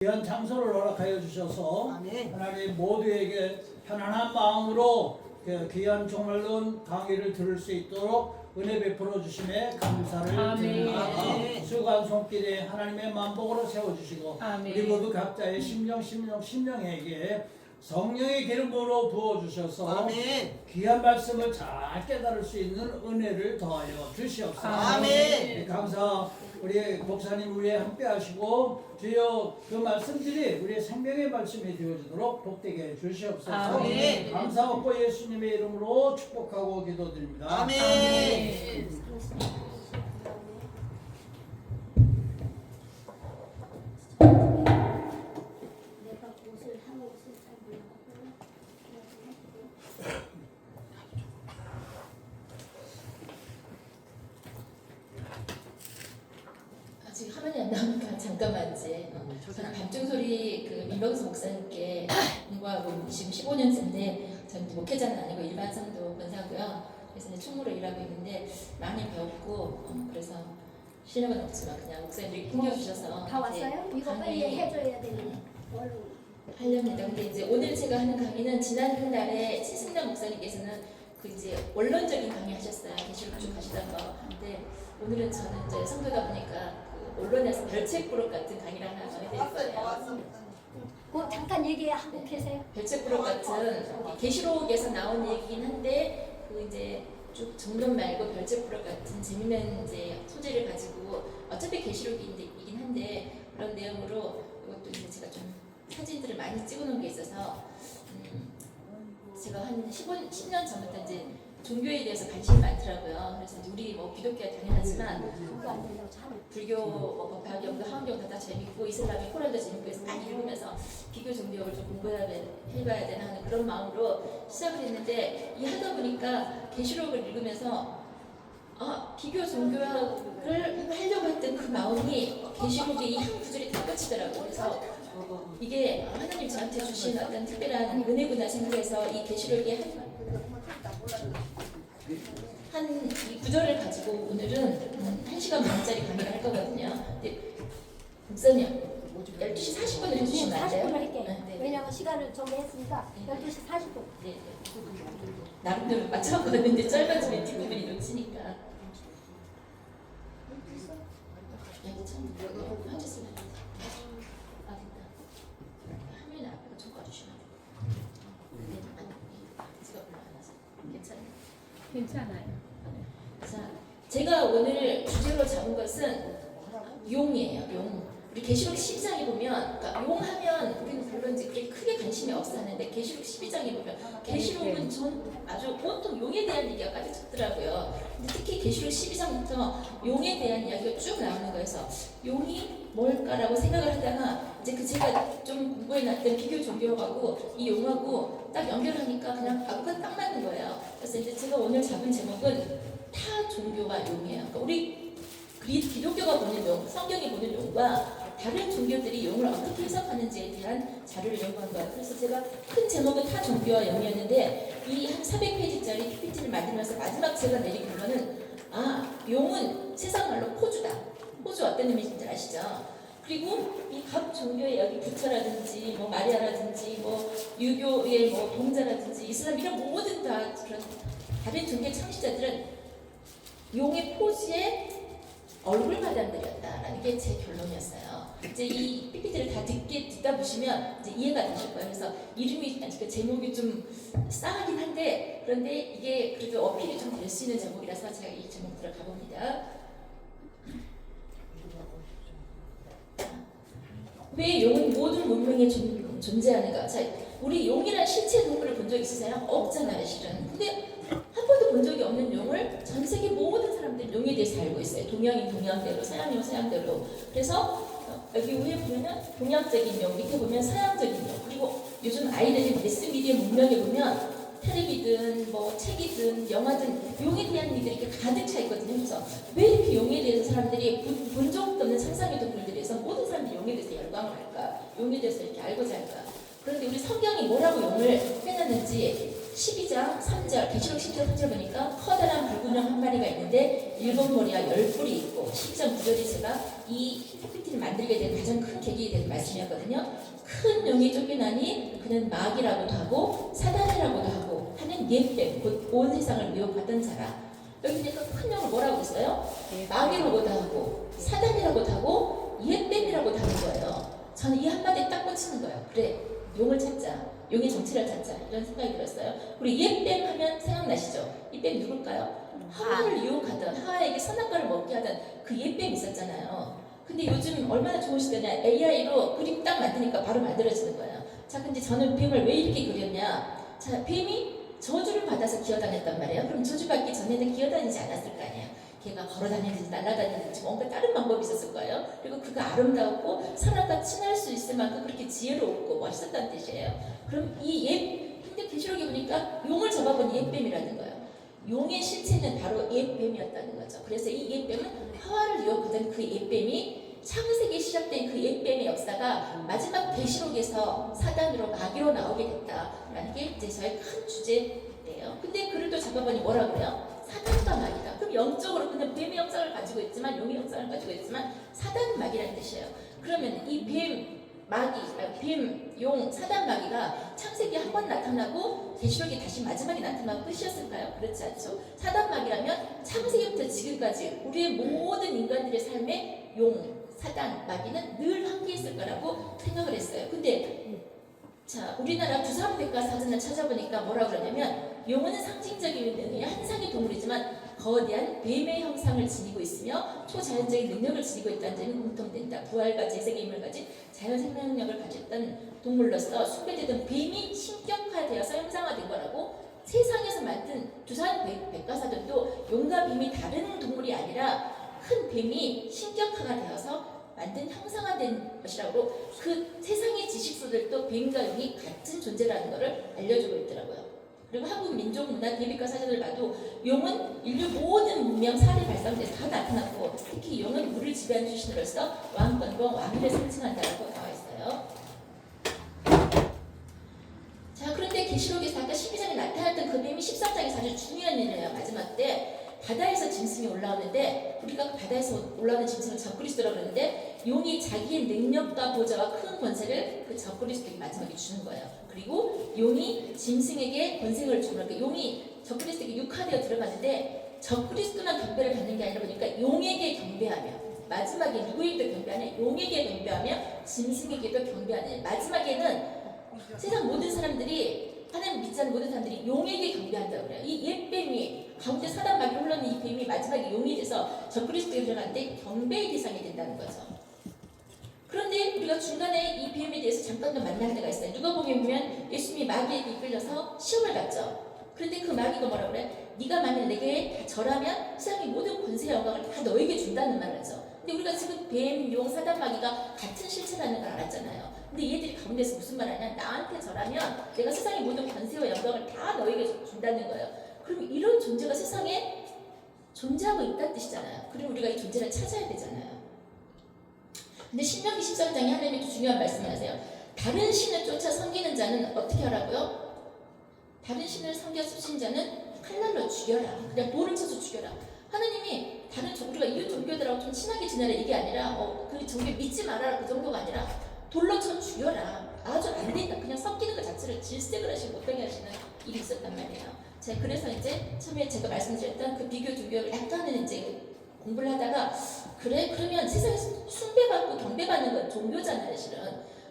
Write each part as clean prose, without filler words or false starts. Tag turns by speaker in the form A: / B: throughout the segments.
A: 귀한 장소를 허락하여 주셔서
B: 아멘.
A: 하나님 모두에게 편안한 마음으로 귀한 정말로 강의를 들을 수 있도록 은혜 베풀어 주심에 감사를 드립니다.
B: 아멘.
A: 수고한 손길에 하나님의 만복으로 세워주시고
C: 아멘.
A: 우리 모두 각자의 심령에게 성령의 기름으로 부어주셔서
B: 아멘.
A: 귀한 말씀을 잘 깨달을 수 있는 은혜를 더하여 주시옵소서.
B: 아멘.
A: 감사 우리 목사님 우리에 함께 하시고 주여 그 말씀들이 우리의 생명의 말씀이 되어지도록 복되게 해 주시옵소서.
B: 아멘.
A: 감사하고 예수님의 이름으로 축복하고 기도드립니다.
B: 아멘.
C: 아직 화면이 안 나오니까 잠깐만 이제 저는 밤중소리 그 민병수 목사님께 공부하고 지금 15년째인데 저는 목회자는 아니고 일반 성도 권사고요. 그래서 이제 총무로 일하고 있는데 많이 배웠고 그래서 실력은 없지만 그냥 목사님들이 챙겨주셔서
D: 다 왔어요? 이거 빨리 해줘야 되네.
C: 하렵니다. 근데 이제 오늘 제가 하는 강의는 지난달에 최승남 목사님께서는 그 이제 원론적인 강의 하셨어요. 계시록 쭉 하시던 거. 근데 오늘은 저는 이제 성도다 보니까 그 언론에서 별책 부록 같은 강의를 하나 전해드릴 거예요.
D: 잠깐 얘기하고 계세요.
C: 별책 부록 같은 계시록에서 나온 얘기긴 한데 그 이제 쭉 정론 말고 별책 부록 같은 재미있는 이제 소재를 가지고 어차피 계시록이긴 한데 그런 내용으로 이것도 이제 제가 좀 사진들을 많이 찍어놓은 게 있어서 제가 한 10년 전부터 이제 종교에 대해서 관심이 많더라고요. 그래서 우리 뭐 기독교가 당연하지만 불교, 뭐 법화경도 하원경도 다 재밌고 이슬람의 코란도 재밌고 해서 다 읽으면서 비교 종교를 좀 공부해봐야 되나 하는 그런 마음으로 시작을 했는데 이 하다 보니까 계시록을 읽으면서 비교 종교를 하려고 했던 그 마음이 계시록의 이 한 구절이 딱 꽂히더라고요. 그래서 이게 하나님 저한테 주신 어떤 특별한 은혜구나 생각해서 이 계시록의 이 구절을 가지고 오늘은 1시간 반짜리 강의를 할 거거든요. 근데 목사님 12시 40분을 해주시면 안 돼요?
D: 40분을 할게요.
C: 네.
D: 왜냐면 시간을 정했으니까 12시 40분.
C: 네. 나름대로 맞춰봤는데 짧아지면 뒷부분이 놓치니까. 여기 처음 해주시면 안 돼요. 됐다. 화면 앞에가 좀 꺼주시면 안 돼요. 지가 별로 안 와서 괜찮아요.
E: 괜찮아요.
C: 자, 제가 오늘 주제로 잡은 것은 용이에요. 용. 우리 계시록 12장에 보면, 그러니까 용하면 우리는 별로 이제 그렇게 크게 관심이 없었는데 계시록 12장에 보면 계시록은 전 아주 온통 용에 대한 얘기가 가득 찼더라고요. 근데 특히 계시록 12장부터 용에 대한 이야기가 쭉 나오는 거여서 용이 뭘까라고 생각을 하다가 이제 그 제가 좀 공부해놨던 비교 종교하고 이 용하고 딱 연결하니까 그냥 아까 딱 맞는 거예요. 그래서 이제 제가 오늘 잡은 제목은 타 종교와 용이에요. 그러니까 우리 기독교가 보는 용, 성경이 보는 용과 다른 종교들이 용을 어떻게 해석하는지에 대한 자료를 연구한 거예요. 그래서 제가 큰 제목은 타 종교와 용이었는데 이 한 400페이지짜리 PPT를 만들면서 마지막 제가 내린 결론은 용은 세상 말로 포주다. 포주 어떤 의미인지 아시죠? 그리고 이 각 종교의 여기 부처라든지 뭐 마리아라든지 뭐 유교의 뭐 동자라든지 이슬람 이런 모든 다 그런 다른 종교 창시자들은 용의 포즈에 얼굴 마담들이었다라는 게 제 결론이었어요. 이제 이 PPT를 다 듣다 보시면 이제 이해가 되실 거예요. 그래서 이름이 그 제목이 좀 싸하긴 한데 그런데 이게 그래도 어필이 좀 될 수 있는 제목이라서 제가 이 제목 들어가 봅니다. 왜 용은 모든 문명에 존재하는가? 자, 우리 용이란 실체 동물을 본 적 있으세요? 없잖아요, 실은. 근데 한 번도 본 적이 없는 용을 전 세계 모든 사람들이 용에 대해서 알고 있어요. 동양인 동양대로, 서양인 서양대로. 그래서 여기 위에 보면은 동양적인 용, 밑에 보면 서양적인 용. 그리고 요즘 아이들이 매스미디어 문명에 보면 텔레비든 뭐 책이든 영화든 용에 대한 얘기들이 이렇게 가득 차 있거든요. 그래서 왜 이렇게 용에 대해서 사람들이 본 적도 없는 상상의 동물들에서 모든 사람들이 용에 대해서 열광을 할까? 용에 대해서 이렇게 알고자 할까? 그런데 우리 성경이 뭐라고 용을 표현하는지 12장 3절, 계시록 10장 3절 보니까 커다란 불구녕 한 마리가 있는데 일곱 머리와 10뿔이 있고 10장 9절이 제가 이 PPT를 만들게 된 가장 큰 계기에 대한 말씀이었거든요. 큰 용이 쫓겨나니 그는 마귀라고도 하고 사단이라고도 하고 하는 옛뱀, 곧 온 세상을 미혹하던 자라. 여기 보니까 큰 용을 뭐라고 했어요? 마귀라고도 하고 사단이라고도 하고 옛뱀이라고도 하는 거예요. 저는 이 한마디에 딱 꽂히는 거예요. 그래, 용을 찾자. 용의 정체를 찾자. 이런 생각이 들었어요. 우리 옛뱀 하면 생각나시죠? 이 뱀 누굴까요? 하와를 유혹하던, 하와에게 선악과를 먹게 하던 그 옛뱀 있었잖아요. 근데 요즘 얼마나 좋은 시대냐. AI로 그림 딱 만드니까 바로 만들어지는 거예요. 자, 근데 저는 뱀을 왜 이렇게 그렸냐. 자, 뱀이 저주를 받아서 기어다녔단 말이에요. 그럼 저주받기 전에는 기어다니지 않았을 거 아니에요. 걔가 걸어다니든지 날아다니든지 뭔가 다른 방법이 있었을 거예요. 그리고 그가 아름다웠고 사람과 친할 수 있을 만큼 그렇게 지혜로웠고 멋있었다는 뜻이에요. 그럼 근데 계시록에 보니까 용을 잡아본 옛뱀이라는 거예요. 용의 실체는 바로 옛뱀이었다는 거죠. 그래서 이 옛뱀은 하와를 유혹하던 그 옛뱀이 창세기에 시작된 그 옛뱀의 역사가 마지막 계시록에서 사단으로 마귀로 나오게 됐다라는 게 이제 저의 큰 주제예요. 근데 글을 또 잡아보니 뭐라 그래요? 사단과 마귀다. 그럼 영적으로 그냥 뱀의 역사를 가지고 있지만 용의 역사를 가지고 있지만 사단 마귀라는 뜻이에요. 그러면 이 뱀, 용, 사단 마귀가 창세기에 한 번 나타나고 계시록에 다시 마지막에 나타나고 끝이었을까요? 그렇지 않죠. 사단 마귀라면 창세기부터 지금까지 우리의 모든 인간들의 삶에 용, 사단, 마귀는 늘 함께 있을 거라고 생각을 했어요. 근데 자, 우리나라 부산백과사전을 찾아보니까 뭐라 그러냐면 용은 상징적인 의미의 한상의 동물이지만 거대한 뱀의 형상을 지니고 있으며 초자연적인 능력을 지니고 있다는 점이 공통된다. 부활과 재생의 힘을 가진 자연 생명력을 가졌던 동물로서 숭배되던 뱀이 신격화되어서 형상화된 거라고. 세상에서 만든 두산 백과사전도 용과 뱀이 다른 동물이 아니라 큰 뱀이 신격화가 되어서 만든 형상화된 것이라고. 그 세상의 지식서들도 뱀과 용이 같은 존재라는 것을 알려주고 있더라고요. 그리고 한국 민족문화 대비과 사전을 봐도 용은 인류 모든 문명 사례 발상에서 다 나타났고 특히 용은 물을 지배하는 주신으로서 왕권과 왕위를 상징한다고 나와 있어요. 자, 그런데 계시록에서 아까 12장에 나타났던 그 뱀이 13장에서 아주 중요한 일이에요. 마지막 때 바다에서 짐승이 올라오는데 우리가 바다에서 올라오는 짐승을 적그리스도라고 그러는데 용이 자기의 능력과 보좌와 큰 권세를 그 적그리스도에게 마지막에 주는 거예요. 그리고 용이 짐승에게 권세를 주는 거예요. 용이 적그리스도에게 육화되어 들어갔는데 적그리스도만 경배를 받는 게 아니라 보니까 용에게 경배하며 마지막에 누구에게도 경배하냐? 용에게 경배하며 짐승에게도 경배하는. 마지막에는 세상 모든 사람들이 하나님 믿지 않는 모든 사람들이 용에게 경배한다고 그래요. 이 옛뱀이 가운데 사단 마귀 흘러는 이 뱀이 마지막에 용이 돼서 적그리스도에 들어가는데 경배의 대상이 된다는 거죠. 그런데 우리가 중간에 이 뱀에 대해서 잠깐 더 만날 때가 있어요. 누가복음에 보면 예수님이 마귀에게 이끌려서 시험을 받죠. 그런데 그 마귀가 뭐라고 그래? 네가 만약 내게 절하면 세상의 모든 권세와 영광을 다 너에게 준다는 말을 하죠. 근데 우리가 지금 뱀, 용, 사단, 마귀가 같은 실체라는 걸 알았잖아요. 근데 얘들이 가운데서 무슨 말 하냐? 나한테 절하면 내가 세상의 모든 권세와 영광을 다 너에게 준다는 거예요. 그럼 이런 존재가 세상에 존재하고 있다는 뜻이잖아요. 그럼 우리가 이 존재를 찾아야 되잖아요. 근데 신명기 13장에 하나님이 또 중요한 말씀을 하세요. 다른 신을 쫓아 섬기는 자는 어떻게 하라고요? 다른 신을 섬겨 쫓은 자는 칼날로 죽여라. 그냥 돌을 쳐서 죽여라. 하나님이 다른 우리가 이웃 종교들하고 좀 친하게 지내라 이게 아니라 그 종교 믿지 말아라 그 정도가 아니라 돌로 쳐 죽여라. 아주 안 된다. 그냥 섞이는 것 자체를 질색을 하시고 못하게 하시는 일이 있었단 말이에요. 자, 그래서 이제 처음에 제가 말씀드렸던 그 비교 종교를 약간은 이제 공부를 하다가 그래? 그러면 세상에서 숭배받고 경배받는 건 종교잖아요. 실은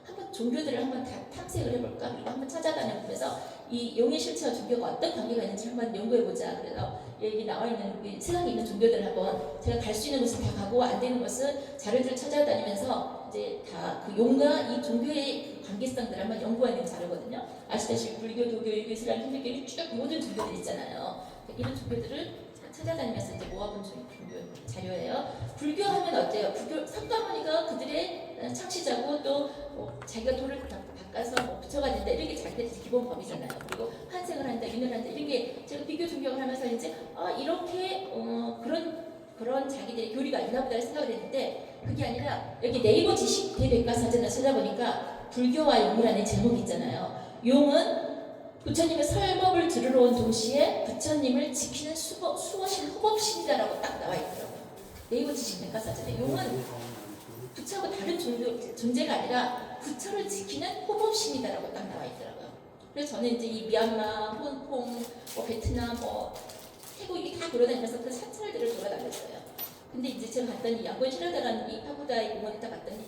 C: 한번 종교들을 한번 다 탐색을 해볼까? 그리고 한번 찾아다니면서 이 용의 실체와 종교가 어떤 관계가 있는지 한번 연구해보자. 그래서 여기 나와 있는 세상에 있는 종교들을 한번 제가 갈 수 있는 곳은 다 가고 안 되는 것은 자료들을 찾아다니면서 이제 다 그 용과 이 종교의 관계성들을 한번 연구하는 자료거든요. 아시다시피 불교, 도교, 유교, 이슬람, 힌두교 쭉 모든 종교들 있잖아요. 이런 종교들을 찾아다니면서 이제 모아본 종교 자료예요. 불교하면 어때요? 불교 석가모니가 그들의 창시자고 또 자기가 돌을 닦아서 부처가 된다 이런 게 자기들의 기본 법이잖아요. 그리고 환생을 한다, 윤회를 한다 이런 게 제가 비교 종교를 하면서 이제 이렇게 그런 자기들의 교리가 있나 보다를 생각을 했는데 그게 아니라 여기 네이버 지식 대백과사전을 찾아보니까 불교와 용이라는 제목이 있잖아요. 용은 부처님의 설법을 들으러 온 동시에 부처님을 지키는 수호신 호법신이다라고 딱 나와 있더라고요. 네이버 지식 백과사전에 용은 부처하고 다른 존재가 아니라 부처를 지키는 호법신이다라고 딱 나와 있더라고요. 그래서 저는 이제 이 미얀마, 홍콩, 뭐 베트남, 뭐 태국 이게 다 돌아다니면서 그 사찰들을 돌아다녔어요. 근데 이제 제가 갔더니 양곤 시라다라는 이 파고다의 공원에 딱 갔더니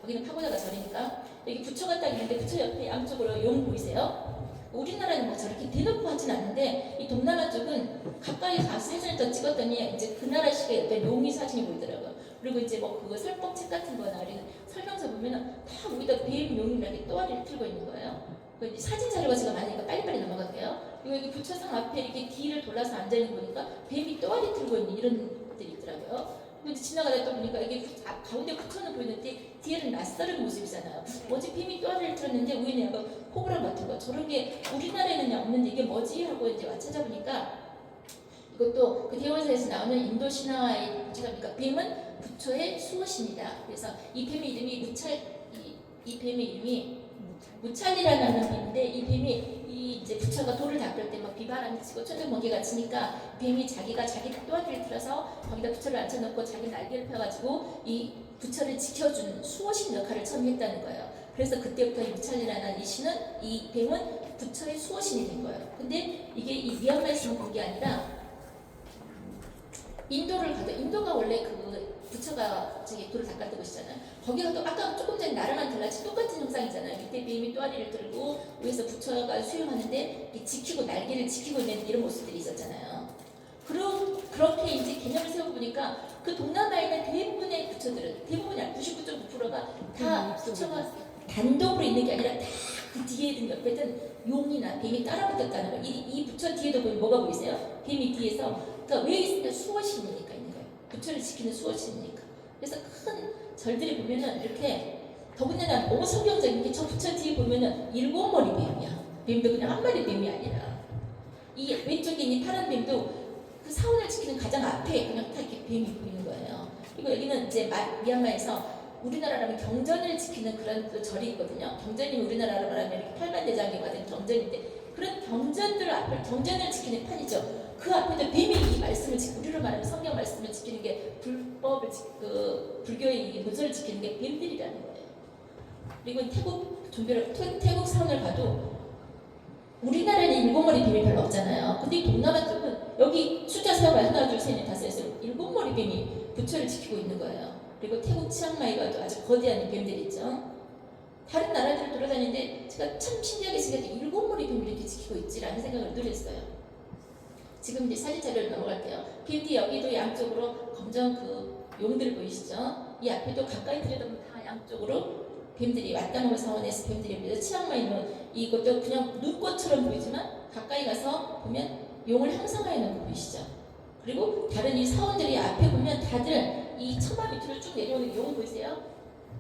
C: 여기는 파고다가 절이니까 여기 부처가 딱 있는데 부처 옆에 양쪽으로 용 보이세요? 우리나라는 뭐 저렇게 대놓고 하진 않는데 이 동남아 쪽은 가까이 가서 사진을 더 찍었더니 이제 그 나라식의 어떤 용이 사진이 보이더라고요. 그리고 이제 뭐 그거 설법책 같은 거나 우리 설명서 보면은 다 거기다 뱀 용이 이렇게 또아리를 틀고 있는 거예요. 그 이제 사진 자료가 제가 많으니까 빨리빨리 넘어갈게요. 그리고 여기 부처상 앞에 이렇게 뒤를 돌아서 앉아 있는 거 보니까 뱀이 또아리 틀고 있는 이런 것들이 있더라고요. 그리고 이제 지나가다 또 보니까 이게 가운데 부처는 보이는데 뒤에는 낯설은 모습이잖아요. 뭐지 뱀이 또아리를 틀었는데 위에는 약간 호불호 같은 거 저런 게 우리나라에는 없는데 이게 뭐지 하고 이제 와 찾아보니까 이것도 그 대원사에서 나오는 인도 신화의 그러니까 뱀은 부처의 수호신이다. 그래서 이 뱀의 이름이 이 뱀의 이름이 무찰리라는 뱀인데 이 뱀이 이제 부처가 돌을 닦을 때 막 비바람이 치고 천둥번개가 치니까 뱀이 자기가 자기 또아리를 틀어서 거기다 부처를 앉혀놓고 자기 날개를 펴가지고 이 부처를 지켜준 수호신 역할을 처음 했다는 거예요. 그래서 그때부터 이 무찰리라는 이 신은 이 뱀은 부처의 수호신이 된 거예요. 근데 이게 이 미얀마에서만 본 게 아니라 인도를 가도 인도가 원래 그 부처가 저기 돌을 닦았던 곳이잖아요. 거기 가도 아까 조금 전에 나랑은 달라지 똑같은 형상이잖아요. 밑에 뱀이 또아리를 들고 위에서 부처가 수행하는데 지키고 날개를 지키고 있는 이런 모습들이 있었잖아요. 그렇게 이제 개념을 세워보니까 그 동남아에 있는 대부분의 부처들은 대부분이 99.9%가 다 부처가 단독으로 있는 게 아니라 다 그 뒤에든 옆에든 용이나 뱀이 따라붙었다는 거예요. 이 부처 뒤에도 보면 뭐가 보이세요? 뱀이 뒤에서 그러니까 왜 있으면 수호신이니까 있는 거예요. 부처를 지키는 수호신이니까. 그래서 큰 절들이 보면은 이렇게 더군다나 너무 성경적인 게 저 부처 뒤에 보면은 7머리 뱀이야. 뱀도 그냥 한 마리 뱀이 아니라 이 왼쪽에 있는 파란 뱀도 그 사원을 지키는 가장 앞에 그냥 다 이렇게 뱀이 보이는 거예요. 그리고 여기는 이제 미얀마에서 우리나라라면 경전을 지키는 그런 또 절이 있거든요. 경전이 우리나라로 말하면 이렇게 팔만대장에 받은 경전인데 그런 경전들 앞을 경전을 지키는 판이죠. 그 앞에도 뱀이 이 말씀을 지키고 우리로 말하면 성경 말씀을 지키는 게 불법을 그 불교의 이 문서를 지키는 게 뱀들이라는 거예요. 그리고 태국 사원을 가도 우리나라에는 7머리 뱀이 별로 없잖아요. 근데 이 동남아 쪽은 여기 숫자 세어봐 하나 둘 셋 넷 다섯 여섯 7머리 뱀이 부처를 지키고 있는 거예요. 그리고 태국 치앙마이 가도 아주 거대한 뱀들이 있죠. 다른 나라들을 돌아다니는데 제가 참 신기하게 생각해 7머리 뱀을 이렇게 지키고 있지라는 생각을 늘 했어요. 지금 이제 사진 자료를 넘어갈게요. 뱀이 여기도 양쪽으로 검정 그 용들 보이시죠? 이 앞에도 가까이 들여다보면 다 양쪽으로 뱀들이 왓다노 사원에서 뱀들이 보여요. 치앙마이는 이것도 그냥 눈꽃처럼 보이지만 가까이 가서 보면 용을 형상화해 놓은 거 보이시죠? 그리고 다른 이 사원들이 앞에 보면 다들 이 처마 밑으로 쭉 내려오는 용 보이세요?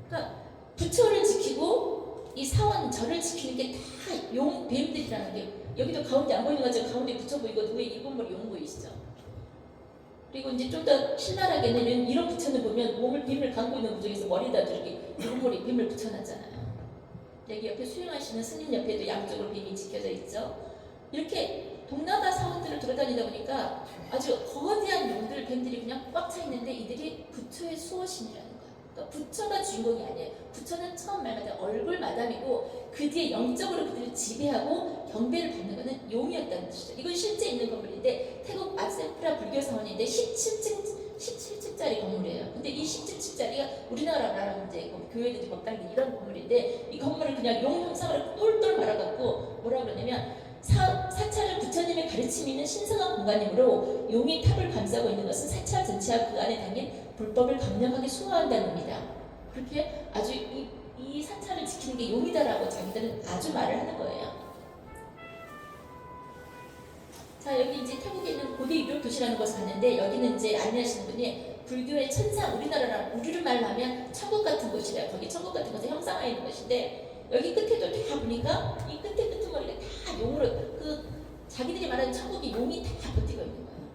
C: 그러니까 부처를 지키고 이 사원 절을 지키는 게 다 용 뱀들이라는 게 여기도 가운데 안 보이는 거죠? 가운데 부처 보이고 위에 7머리 용 보이시죠? 그리고 이제 좀 더 신랄하게는 이런 부처는 보면 몸을 뱀을 감고 있는 부처에서 머리에다 이렇게 7머리 뱀을 붙여놨잖아요. 여기 옆에 수행하시는 스님 옆에도 양쪽으로 뱀이 지켜져 있죠. 이렇게 동남아 사원들을 돌아다니다 보니까 아주 거대한 용들 뱀들이 그냥 꽉 차 있는데 이들이 부처의 수호신이라는 거예요. 그러니까 부처가 주인공이 아니에요. 부처는 처음 말마다 얼굴 마담이고 그 뒤에 영적으로 그들을 지배하고 경배를 받는 것은 용이었다는 뜻이죠. 이건 실제 있는 건물인데 태국 아세프라 불교 사원인데 17층짜리 건물이에요. 근데 이 17층짜리가 우리나라 말하면 이제 교회들이 법당들 이런 건물인데 이 건물을 그냥 용 형상으로 똘똘 말아갖고 뭐라 그러냐면 사찰은 부처님의 가르침이 있는 신성한 공간이므로 용이 탑을 감싸고 있는 것은 사찰 전체와 그 안에 담긴 불법을 강력하게 수호한다는 의미다. 그렇게 아주 이 사찰을 지키는 게 용이다라고 자기들은 아주 말을 하는 거예요. 자, 여기 이제 태국에 있는 고대 유력 도시라는 곳을 갔는데 여기는 이제 안내하시는 분이 불교의 천상 우리를 말로 하면 천국 같은 곳이래요. 거기 천국 같은 곳에 형상화해 있는 곳인데 여기 끝에도 다 보니까 이 끝에 끄트머리가 다 용으로 그 자기들이 말하는 천국이 용이 다 버티고 있는 거예요.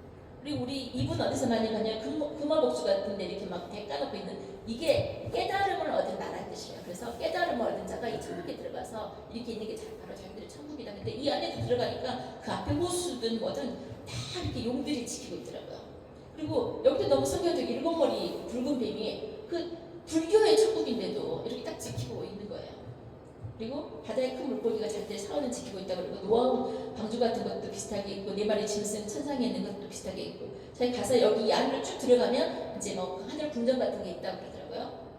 C: 그리고 우리 이분 어디서 많이 가냐 금화복수 같은데 이렇게 막 대까놓고 있는 이게 깨달음을 얻은 나라는 뜻이에요. 그래서 깨달음을 얻은 자가 이 천국에 들어가서 그래서 이렇게 있는 게 바로 자기들의 천국이다. 근데 이 안에 들어가니까 그 앞에 호수든 뭐든 다 이렇게 용들이 지키고 있더라고요. 그리고 여기도 너무 성경적 일곱머리 붉은 뱀이 그 불교의 천국인데도 이렇게 딱 지키고 있는 거예요. 그리고 바다의 큰 물고기가 자기들 사원을 지키고 있다고 그러고 노아우 방주 같은 것도 비슷하게 있고 네 마리 짐승 천상에 있는 것도 비슷하게 있고 저희 가서 여기 안으로 쭉 들어가면 이제 뭐 하늘 궁전 같은 게 있다고 그러더라고요.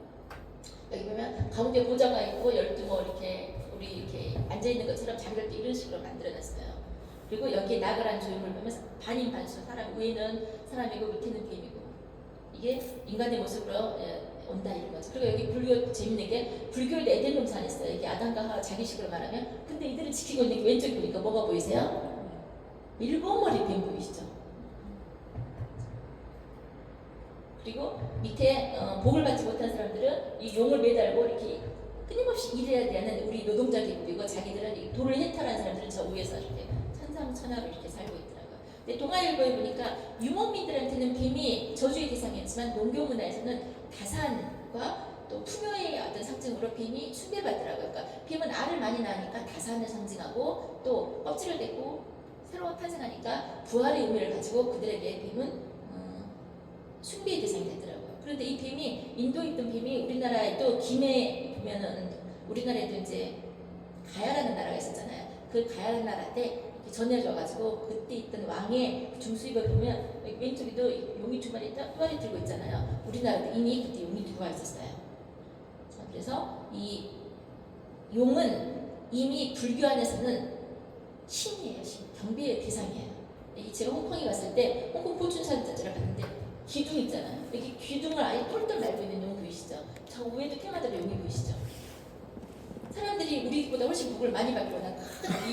C: 여기 보면 가운데 보좌가 있고 12 뭐 이렇게 우리 이렇게 앉아 있는 것처럼 자기들도 이런 식으로 만들어놨어요. 그리고 여기에 나그란 조형을 보면 반인 반수 사람 위에는 사람이고 밑에는 뱀이고 이게 인간의 모습으로 온다 이런 거죠. 그리고 여기 불교 재밌는 게 불교에도 에덴 동산이 있어요. 이게 아담과 하와 자기식으로 말하면 근데 이들을 지키고 있는 게 왼쪽에 보니까 뭐가 보이세요? 일곱 머리 뱀 보이시죠? 그리고 밑에 복을 받지 못한 사람들은 이 용을 매달고 이렇게 끊임없이 일해야 되는 우리 노동자 계급이고 자기들은 이 돌을 해탈한 사람들은 저 위에서 이렇게 천상천하로 이렇게 살고 있더라고요. 근데 동아일보에 보니까 유목민들한테는 뱀이 저주의 대상이었지만 농경문화에서는 다산과 또 풍요의 어떤 상징으로 뱀이 숭배받더라고요. 그러니까 뱀은 알을 많이 낳으니까 다산을 상징하고 또 껍질을 떼고 새로 탄생하니까 부활의 의미를 가지고 그들에게 뱀은 숭배의 대상이 되더라고요. 그런데 이 뱀이 인도에 있던 뱀이 우리나라에도 김해 보면은 우리나라에도 이제 가야라는 나라가 있었잖아요. 그 가야라는 나라 때 전해져가지고 그때 있던 왕의 중수입을 보면 왼쪽에도 용이 두 마리 들고 있잖아요. 우리나라도 이미 그때 용이 들어와 있었어요. 그래서 이 용은 이미 불교 안에서는 신이에요. 신. 경배의 대상이에요. 제가 홍콩에 갔을 때 홍콩 포춘산자를 봤는데 기둥 있잖아요. 여기 기둥을 아예 똘똘 말고 있는 용 보이시죠? 저 위에도 테마대로 용이 보이시죠? 사람들이 우리보다 훨씬 복을 많이 받거나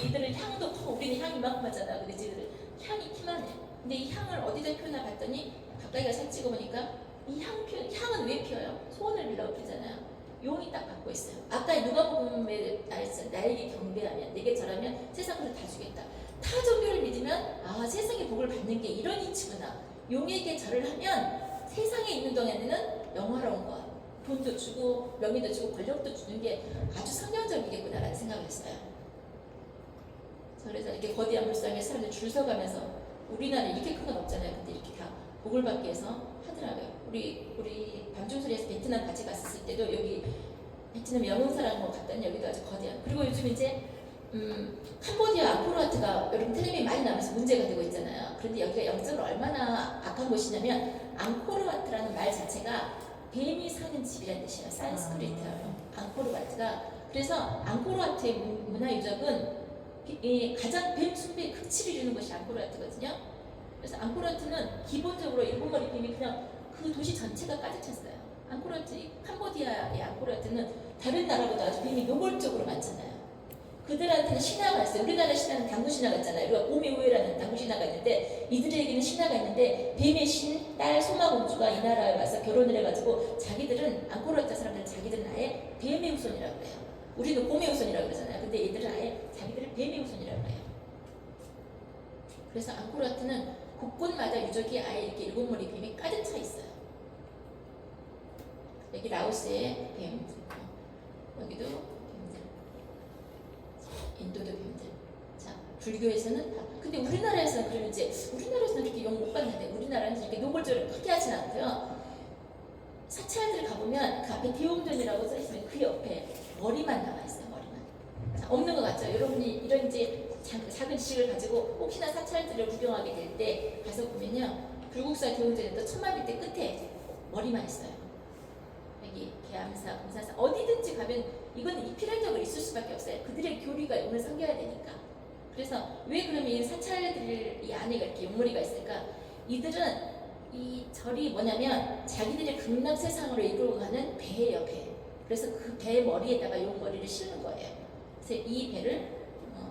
C: 이들은 향도 커. 우리는 향이 이만큼 하잖아. 근데 쟤들은 향이 키만해. 근데 이 향을 어디다 피우나 봤더니 가까이 가서 찍어 보니까 이 향은 왜 피어요? 소원을 빌라고 피잖아요. 용이 딱 받고 있어요. 아까 누가복음에 나에게 경배하면 내게 절하면 세상으로 다 주겠다. 타 종교를 믿으면 아 세상의 복을 받는 게 이런 이치구나. 용에게 절을 하면 세상에 있는 동안에는 영화로운 것, 돈도 주고 명예도 주고 권력도 주는 게 아주 성경적이겠구나라는 생각을 했어요. 그래서 이렇게 거대한 불상에 사람들 줄 서가면서 우리나라에 이렇게 큰 건 없잖아요. 근데 이렇게 다 복을 받기 위해서 하더라고요. 우리 밤중소리에서 베트남 같이 갔을 때도 여기 베트남 영웅사라는 거 갔더니 여기도 아주 거대한. 그리고 요즘 이제 캄보디아 앙코르와트가 여러분 텔레비에 많이 나오면서 문제가 되고 있잖아요. 그런데 여기가 영적으로 얼마나 악한 곳이냐면 앙코르와트라는 말 자체가 뱀이 사는 집이라는 뜻이에요. 산스크리트어로 앙코르와트가. 그래서 앙코르와트의 문화 유적은 가장 뱀 숭배의 극치를 이루는 것이 앙코르와트거든요. 그래서 앙코르와트는 기본적으로 일본머리 뱀이 그냥 그 도시 전체가 가득 찼어요. 앙코르와트, 캄보디아의 앙코르와트는 다른 나라보다 아주 뱀이 노골적으로 많잖아요. 그들한테는 신화가 있어요. 우리나라 신화는 당구 신화가 있잖아요. 우리가 오미우에라는 당구 신화가 있는데 이들에게는 신화가 있는데 뱀의 신, 딸 소마공주가 이 나라에 와서 결혼을 해가지고 자기들은 앙코르와트 사람들은 자기들은 아예 뱀의 후손이라고 그래요. 우리는 곰의 후손이라고 그러잖아요. 근데 얘들은 아예 자기들은 뱀의 후손이라고 그래요. 그래서 앙코르와트는 곳곳마다 유적이 아예 이렇게 일곱머리 뱀이 가득 차 있어요. 여기 라오스의 뱀, 여기도 뱀들, 인도도 뱀들. 자, 불교에서는 다. 근데 우리나라에서는 그러면 이제 우리나라에서는 이렇게 용 못 받는데 우리나라는 이렇게 노골적으로 크게 하진 않고요. 사찰들 가보면 그 앞에 대웅전이라고 써 있으면 그 옆에 머리만 나와 있어요. 머리만. 자, 없는 것 같죠? 여러분이 이런 이제 작은 지식을 가지고 혹시나 사찰들을 구경하게 될 때 가서 보면요. 불국사 대웅전에도 천마비대 끝에 머리만 있어요. 여기 계암사, 공사사 어디든지 가면 이건 필연적으로 있을 수밖에 없어요. 그들의 교리가 용을 섬겨야 되니까. 그래서 왜 그러면 이 사찰들 이 안에 이렇게 용머리가 있을까? 이들은 이 절이 뭐냐면 자기들의 극락 세상으로 이끌고 가는 배예요, 배. 그래서 그 배 머리에다가 용머리를 씌우는 거예요. 그래서 이 배를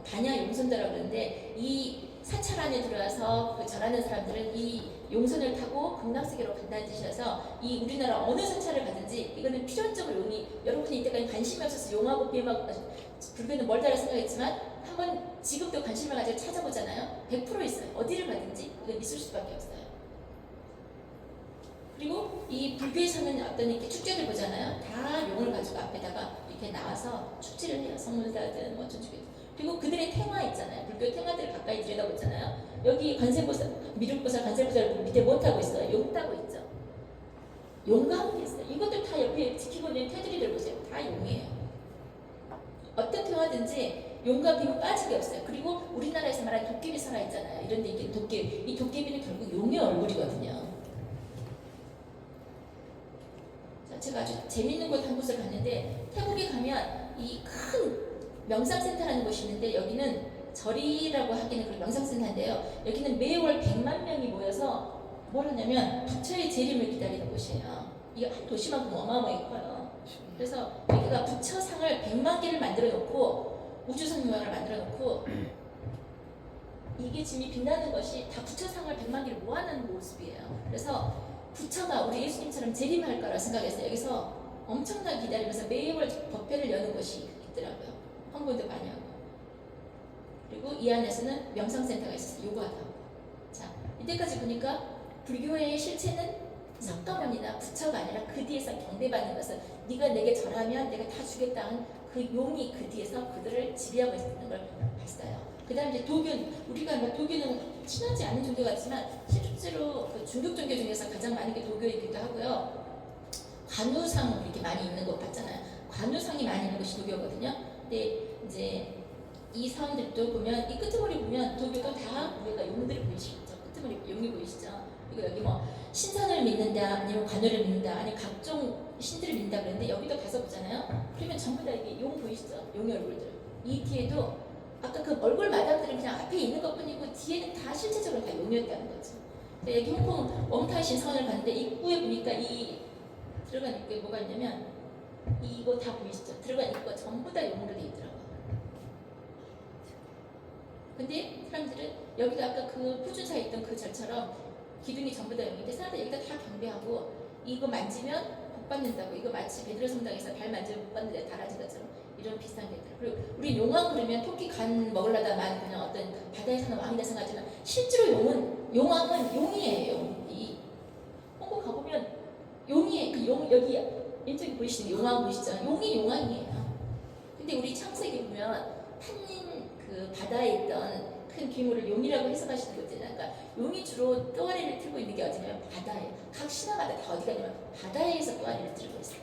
C: 반야 용선자라고 그러는데 이 사찰 안에 들어와서 그 절하는 사람들은 이 용선을 타고 극락세계로 간다는 뜻이라서 이 우리나라 어느 사찰을 가든지 이거는 필연적으로 용이 여러분이 이때까지 관심이 없어서 용하고 뱀하고 불교는 멀다라 생각했지만 한번 지금도 관심을 가지고 찾아보잖아요. 100% 있어요. 어디를 가든지 이건 있을 수밖에 없어요. 그리고 이 불교에서는 어떤 이렇게 축제를 보잖아요. 다 용을 가지고 앞에다가 이렇게 나와서 축제를 해요. 성문사든 뭐 전주교든. 그리고 그들의 탱화 있잖아요. 불교 탱화들을 가까이 들여다보잖아요. 여기 관세보살, 미륵보살, 관세보살 밑에 뭐 타고 있어요? 용 타고 있죠. 용과 함께 있어요. 이것들 다 옆에 지키고 있는 테두리들 보세요. 다 용이에요. 어떤 탱화든지 용과 비는 빠지게 없어요. 그리고 우리나라에서 말하는 도깨비 살아 있잖아요. 이런데 이게 도깨비, 이 도깨비는 결국 용의 얼굴이거든요. 자, 제가 아주 재밌는 곳 한 곳을 갔는데 태국에 가면 이 큰 명상센터라는 곳이 있는데 여기는 절이라고 하기는 그런 명상센터인데요. 여기는 매월 100만 명이 모여서 뭘 하냐면 부처의 재림을 기다리는 곳이에요. 이게 한 도시만큼 어마어마하게 커요. 그래서 여기가 부처상을 100만 개를 만들어 놓고 우주선 모양을 만들어 놓고 이게 지금 빛나는 것이 다 부처상을 100만 개를 모아놓은 모습이에요. 그래서 부처가 우리 예수님처럼 재림할 거라 생각해서 여기서 엄청나게 기다리면서 매월 법회를 여는 곳이 있더라고요. 홍보도 많이 하고. 그리고 이 안에서는 명상센터가 있었어요. 요가도 하고. 자, 이때까지 보니까 불교의 실체는 석가모니나 부처가 아니라 그 뒤에서 경배받는 것은 네가 내게 절하면 내가 다 주겠다는 그 용이 그 뒤에서 그들을 지배하고 있는 걸 봤어요. 그 다음에 이제 도교는 우리가 뭐 도교는 친하지 않은 종교 같지만 실제로 그 중국 종교 중에서 가장 많은 게 도교이기도 하고요. 관우상 이렇게 많이 있는 것 같잖아요. 관우상이 많이 있는 것이 도교거든요. 근데 이제 이 사람들도 보면 이 끄트머리 보면 도교도 다 우리가 용들이 보이시죠? 끄트머리 용이 보이시죠? 그리고 여기 뭐 신선을 믿는다, 아니면 관우를 믿는다, 아니면 각종 신들을 믿는다 그랬는데 여기도 가서 보잖아요. 그러면 전부 다 이게 용 보이시죠? 용의 얼굴들. 이 뒤에도 아까 그 얼굴 마담들은 그냥 앞에 있는 것뿐이고 뒤에는 다 실제적으로 다 용이었다는 거죠. 여기 홍콩 웜타이신 사원을 갔는데 입구에 보니까 이 들어간 입구에 뭐가 있냐면 이거 다 보이시죠? 들어간 입구가 전부 다 용으로 돼 있더라고요. 근데 사람들은 여기가 아까 그 푸준사에 있던 그 절처럼 기둥이 전부 다 용인데 사람들 여기다 다 경배하고 이거 만지면 복 받는다고. 이거 마치 베드로 성당에서 발 만지면 복 받는데 달아진 것처럼 이런 비슷한 게 있더라고요. 그리고 우리 용왕 그러면 토끼 간 먹으려다만 그냥 어떤 바다에 사는 왕이라 생각하지만 실제로 용왕은 용이에요. 이 홍콩 가보면 용이에요. 그 용 여기 왼쪽에 보이시는 용왕 보이시죠? 용이 용왕이에요. 근데 우리 창세기 보면 탄닌 그 바다에 있던 큰 괴물을 용이라고 해석하시는 거 있잖아요. 그러니까 용이 주로 또아리를 틀고 있는 게 어디냐면 바다에. 각 신화마다 다 어디 가냐면 바다에서 또아리를 틀고 있어요.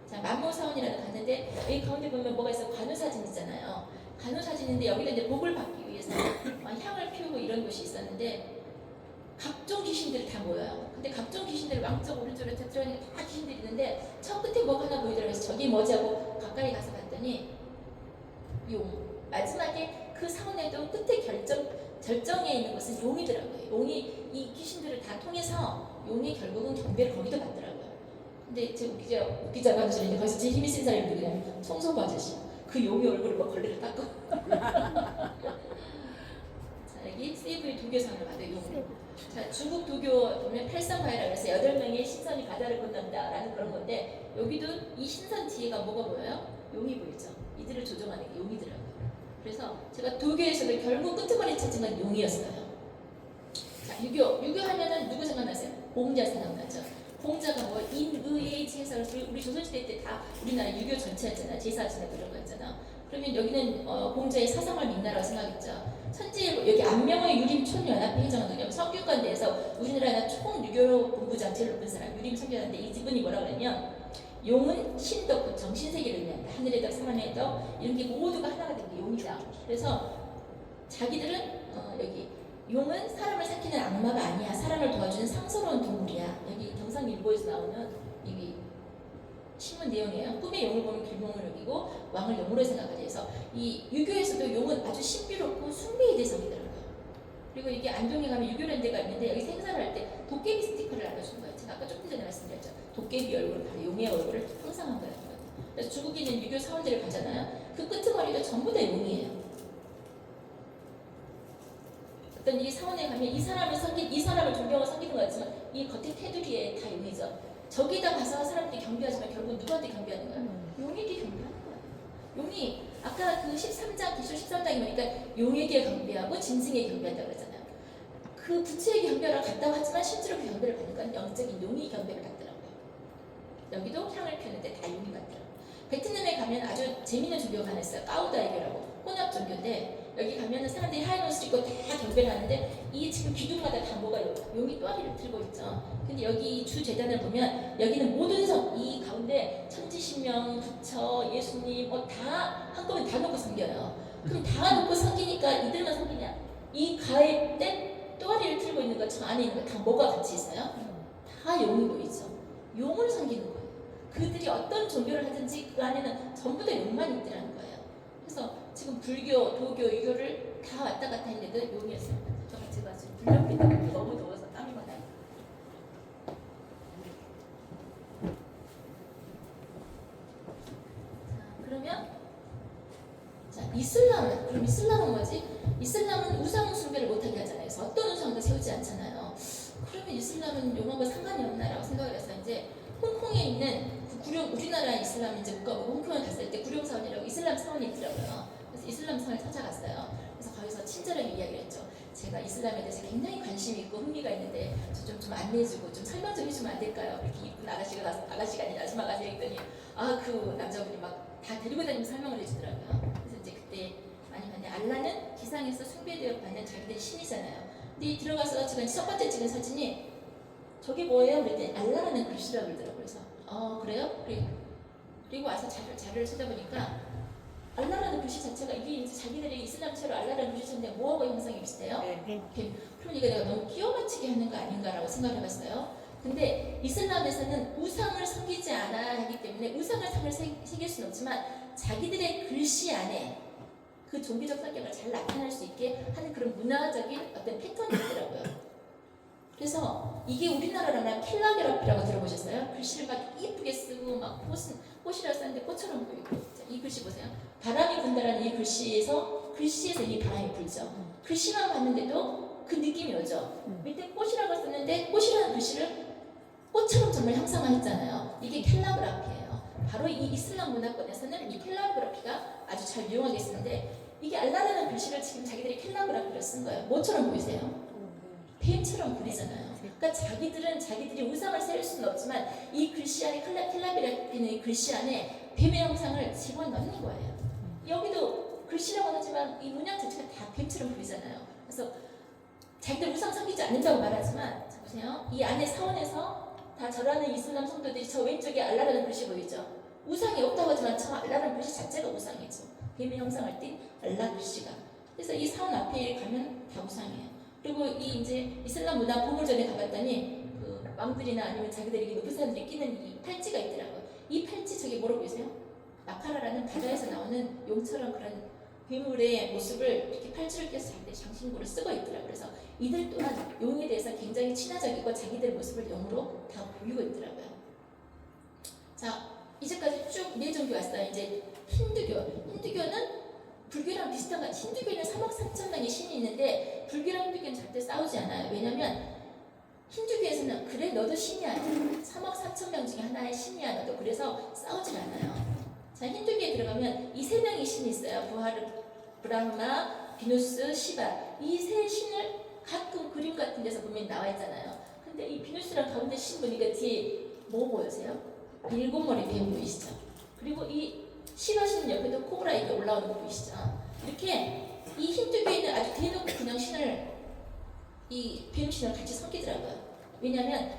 C: 자, 만모사원이라는 갔는데 여기 가운데 보면 뭐가 있어요? 관우 사진 있잖아요. 관우 사진인데 여기가 이제 복을 받기 위해서 향을 피우고 이런 곳이 있었는데 각종 귀신들이 다 모여요. 근데 각종 귀신들이 왕쪽 오른쪽으로 들어가니까 다 귀신들이 있는데 저 끝에 뭐가 하나 보이더라고요. 그래서 저게 뭐지 하고 가까이 가서 봤더니 용. 마지막에 그 사원에도 끝에 절정에 있는 것은 용이더라고요. 용이 이 귀신들을 다 통해서 용이 결국은 경배를 거기도 받더라고요. 근데 제 웃기자고 하는 소리인데 거기서 제일 힘이 센 사람이 누구냐면 청소부 아저씨. 그 용의 얼굴을 막 걸레를 닦고. 자, 여기 세이브의 도교상을 받아요. 용. 자, 중국 도교 보면 팔성화이라고 해서 8명의 신선이 바다를 건넌다라는 그런 건데 여기도 이 신선 뒤에가 뭐가 보여요? 용이 보이죠? 이들을 조종하는 게 용이더라고요. 그래서 제가 도교에서도 결국 끄트머리 찾은 건 용이었어요. 자, 유교 하면은 누구 생각나세요? 공자 생각나죠? 공자가 뭐 인의의 제사, 우리 조선시대 때 다 우리나라 유교 전체였잖아요. 제사 지내고 이런 거 있잖아. 그러면 여기는 공자의 사상을 믿나라고 생각했죠. 천지 여기 안명의 유림촌연합회 회장은 성균관대에서 우리나라 총 유교 본부장 제일 높은 사람 유림 성균관대 이분이 뭐라 그러냐면 용은 신덕, 정신세계를 의미한다. 하늘의 덕, 사람의 덕 이런 게 모두가 하나가 된 게 용이다. 그래서 자기들은 여기 용은 사람을 삼키는 악마가 아니야. 사람을 도와주는 상스러운 동물이야. 여기 경상일보에서 나오는 이 신문 내용이에요. 꿈의 용을 보면 길몽을 여기고 왕을 용으로 생각하지. 해서 이 유교에서도 용은 아주 신비롭고 숭배의 대상이더라고요. 그리고 이게 안동에 가면 유교라는 데가 있는데 여기 생사를 할 때 도깨비 스티커를 알려준 거예요. 제가 아까 조금 전에 말씀드렸죠. 도깨비 얼굴을 바로 용의 얼굴을 형상한 거예요. 그래서 중국인은 유교 사원들을 가잖아요. 그 끄트머리가 전부 다 용이에요. 어떤 이 사원에 가면 이 사람을 존경하고 섬기는 것 같지만 이 겉에 테두리에 다 용이죠. 저기다 가서 사람들이 경배하지만 결국 누구한테 경배하는 거야? 용에게 경배하는 거야. 용이 아까 그 13장 기술 13장에 보니까 용에게 경배하고 짐승에게 경배한다고 그랬잖아요. 그 부처에게 경배하러 갔다고 하지만 실제로 그 경배를 받는 건 영적인 용이 경배를 받더라고요. 여기도 향을 피우는데 다 용이 받더라고요. 베트남에 가면 아주 재밌는 종교가 하나 있어요. 까오다이교라고 혼합 종교인데 여기 가면은 사람들이 하얀 옷을 입고 다 경배를 하는데 이 지금 기둥마다 다 뭐가 용이 또아리를 들고 있죠. 근데 여기 주 재단을 보면 여기는 모든 성 이 가운데 천지신명, 부처, 예수님 뭐 다 한꺼번에 다 놓고 섬겨요. 그럼 다 놓고 섬기니까 이들만 섬기냐? 이 가에 또아리를 들고 있는 것 저 안에 있는 거 다 뭐가 같이 있어요? 다 용이 보이죠. 용을 섬기는 거예요. 그들이 어떤 종교를 하든지 그 안에는 전부 다 용만 있더라는 거예요. 그래서 지금 불교, 도교, 유교를 다 왔다 갔다 했는데도 용이었어요. 제가 지금 불량기 때문에 너무 더워서 땀이 많아요. 자, 그러면 이슬람은 그럼 이슬람은 뭐지? 이슬람은 우상 숭배를 못하게 하잖아요. 그래서 어떤 우상도 세우지 않잖아요. 그러면 이슬람은 용하고 상관이 없나라고 생각을 해서 이제 홍콩에 있는 그 구룡 우리나라 이슬람 이제 국가고 홍콩에 갔을 때 구룡 사원이라고 이슬람 사원이 있더라고요. 그래서 이슬람 사원을 찾아갔어요. 그래서 거기서 친절하게 이야기를 했죠. 제가 이슬람에 대해서 굉장히 관심이 있고 흥미가 있는데 좀 안내해주고 좀 설명 좀 해주면 안 될까요? 이렇게 이쁜 아가씨가 나서 아가씨가 아니라 아줌마가 했더니 그 남자분이 막 다 데리고 다니면서 설명을 해주더라고요. 그래서 이제 그때 많이 봤는데 알라는 기상에서 숭배되어 받는 자기들의 신이잖아요. 근데 들어가서 지금 첫 번째 찍은 사진이 저게 뭐예요? 그랬더니 알라라는 글씨라고 그러더라고요. 그래서 그래요? 그리고 와서 자료를 찾아보니까 알라라는 글씨 자체가 이게 이제 자기들이 이슬람처럼 알라라는 글씨 썼는데 뭐하고 형상이 비슷해요?
B: 네.
C: 그러니까 내가 너무 끼워 맞추게 하는 거 아닌가라고 생각을 해봤어요. 근데 이슬람에서는 우상을 섬기지 않아야 하기 때문에 우상을 상을 새길 수는 없지만 자기들의 글씨 안에 그 종교적 성격을 잘 나타낼 수 있게 하는 그런 문화적인 어떤 패턴이 있더라고요. 그래서 이게 우리나라라면 캘라그라피라고 들어보셨어요? 글씨를 막 이쁘게 쓰고 막 꽃이라고 썼는데 꽃처럼 보이고. 자, 이 글씨 보세요. 바람이 분다라는 이 글씨에서 이 바람이 불죠. 글씨만 봤는데도 그 느낌이 오죠. 밑에 꽃이라고 썼는데 꽃이라는 글씨를 꽃처럼 정말 형상화했잖아요. 이게 캘라그라피예요. 바로 이 이슬람 문화권에서는 이 캘라그라피가 아주 잘 유용하게 쓰는데 이게 알라라는 글씨를 지금 자기들이 캘라그라피로 쓴 거예요. 뭐처럼 보이세요? 뱀처럼 그리잖아요. 그러니까 자기들은 자기들이 우상을 세울 수는 없지만 이 글씨 안에 캘라그라피는 이 글씨 안에 뱀의 형상을 집어넣는 거예요. 여기도 글씨라고 하지만 이 문양 자체가 다 뱀처럼 보이잖아요. 그래서 자기들 우상 섬기지 않는다고 말하지만 자 보세요. 이 안에 사원에서 다 절하는 이슬람 성도들이 저 왼쪽에 알라라는 글씨 보이죠? 우상이 없다고 하지만 저 알라라는 글씨 자체가 우상이죠. 뱀의 형상을 띈 알라 글씨가. 그래서 이 사원 앞에 가면 다 우상이에요. 그리고 이 이제 이슬람 문화 보물전에 가봤더니 그 왕들이나 아니면 자기들이 높은 사람들이 끼는 이 팔찌가 있더라고요. 이 팔찌 저게 뭐라고 보이세요? 마카라라는 바다에서 나오는 용처럼 그런 괴물의 모습을 이렇게 팔찌를 껴서 자기들 장신구를 쓰고 있더라고요. 그래서 이들 또한 용에 대해서 굉장히 친화적이고 자기들 모습을 용으로 다 보이고 있더라고요. 자, 이제까지 쭉 네 종교 왔어요. 이제 힌두교는 불교랑 비슷한 거 같아요. 힌두교에는 3억 4천 명의 신이 있는데 불교랑 힌두교는 절대 싸우지 않아요. 왜냐면 힌두교에서는 그래 너도 신이야. 3억 4천 명 중에 하나의 신이야 너도. 그래서 싸우질 않아요. 자, 힌두교에 들어가면 이 세 명의 신이 있어요. 브라흐마, 비누스, 시바. 이 세 신을 가끔 그림 같은 데서 보면 나와 있잖아요. 근데 이 비누스랑 가운데 신 보니까 뒤에 뭐 보이세요? 일곱 머리 뱀 보이시죠? 그리고 이 시바 신 옆에도 코브라 이게 올라오는 거 보이시죠? 이렇게 이 힌두교에는 아주 대놓고 그냥 신을 이 뱀 신을 같이 섬기더라고요. 왜냐하면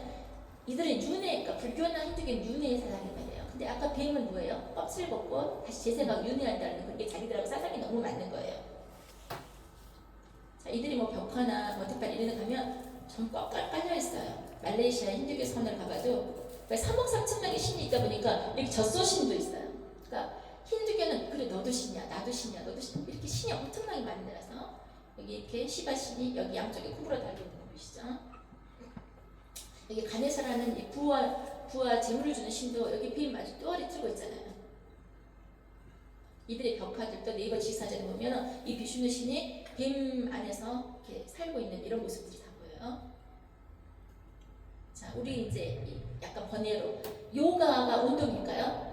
C: 이들은 윤회, 그러니까 불교나 힌두교는 윤회의 사상이 말이에요. 근데 아까 뱀은 뭐예요? 껍질 벗고 다시 재생하고 윤회한다는 그게 자기들하고 사상이 너무 맞는 거예요. 자, 이들이 뭐 벽화나 머티팔 이런 데 가면 전부 깔려 있어요. 말레이시아 힌두교 선을 가봐도 3억 4천 명의 신이 있다 보니까 이렇게 젖소신도 있어요. 그러니까 힌두교는 그래 너도 신이야, 나도 신이야, 너도 신이야 이렇게 신이 엄청나게 많이 나라서 여기 이렇게 시바 신이 여기 양쪽에 코브라 달려 있는 거 보이시죠? 여기 가네사라는 이 부와 재물을 주는 신도 여기 뱀 아주 또아리 틀고 있잖아요. 이들의 벽화들도 네이버 지사전에 보면 이 비슈누 신이 뱀 안에서 이렇게 살고 있는 이런 모습들이 다 보여요. 자, 우리 이제 약간 번외로 요가가 운동일까요?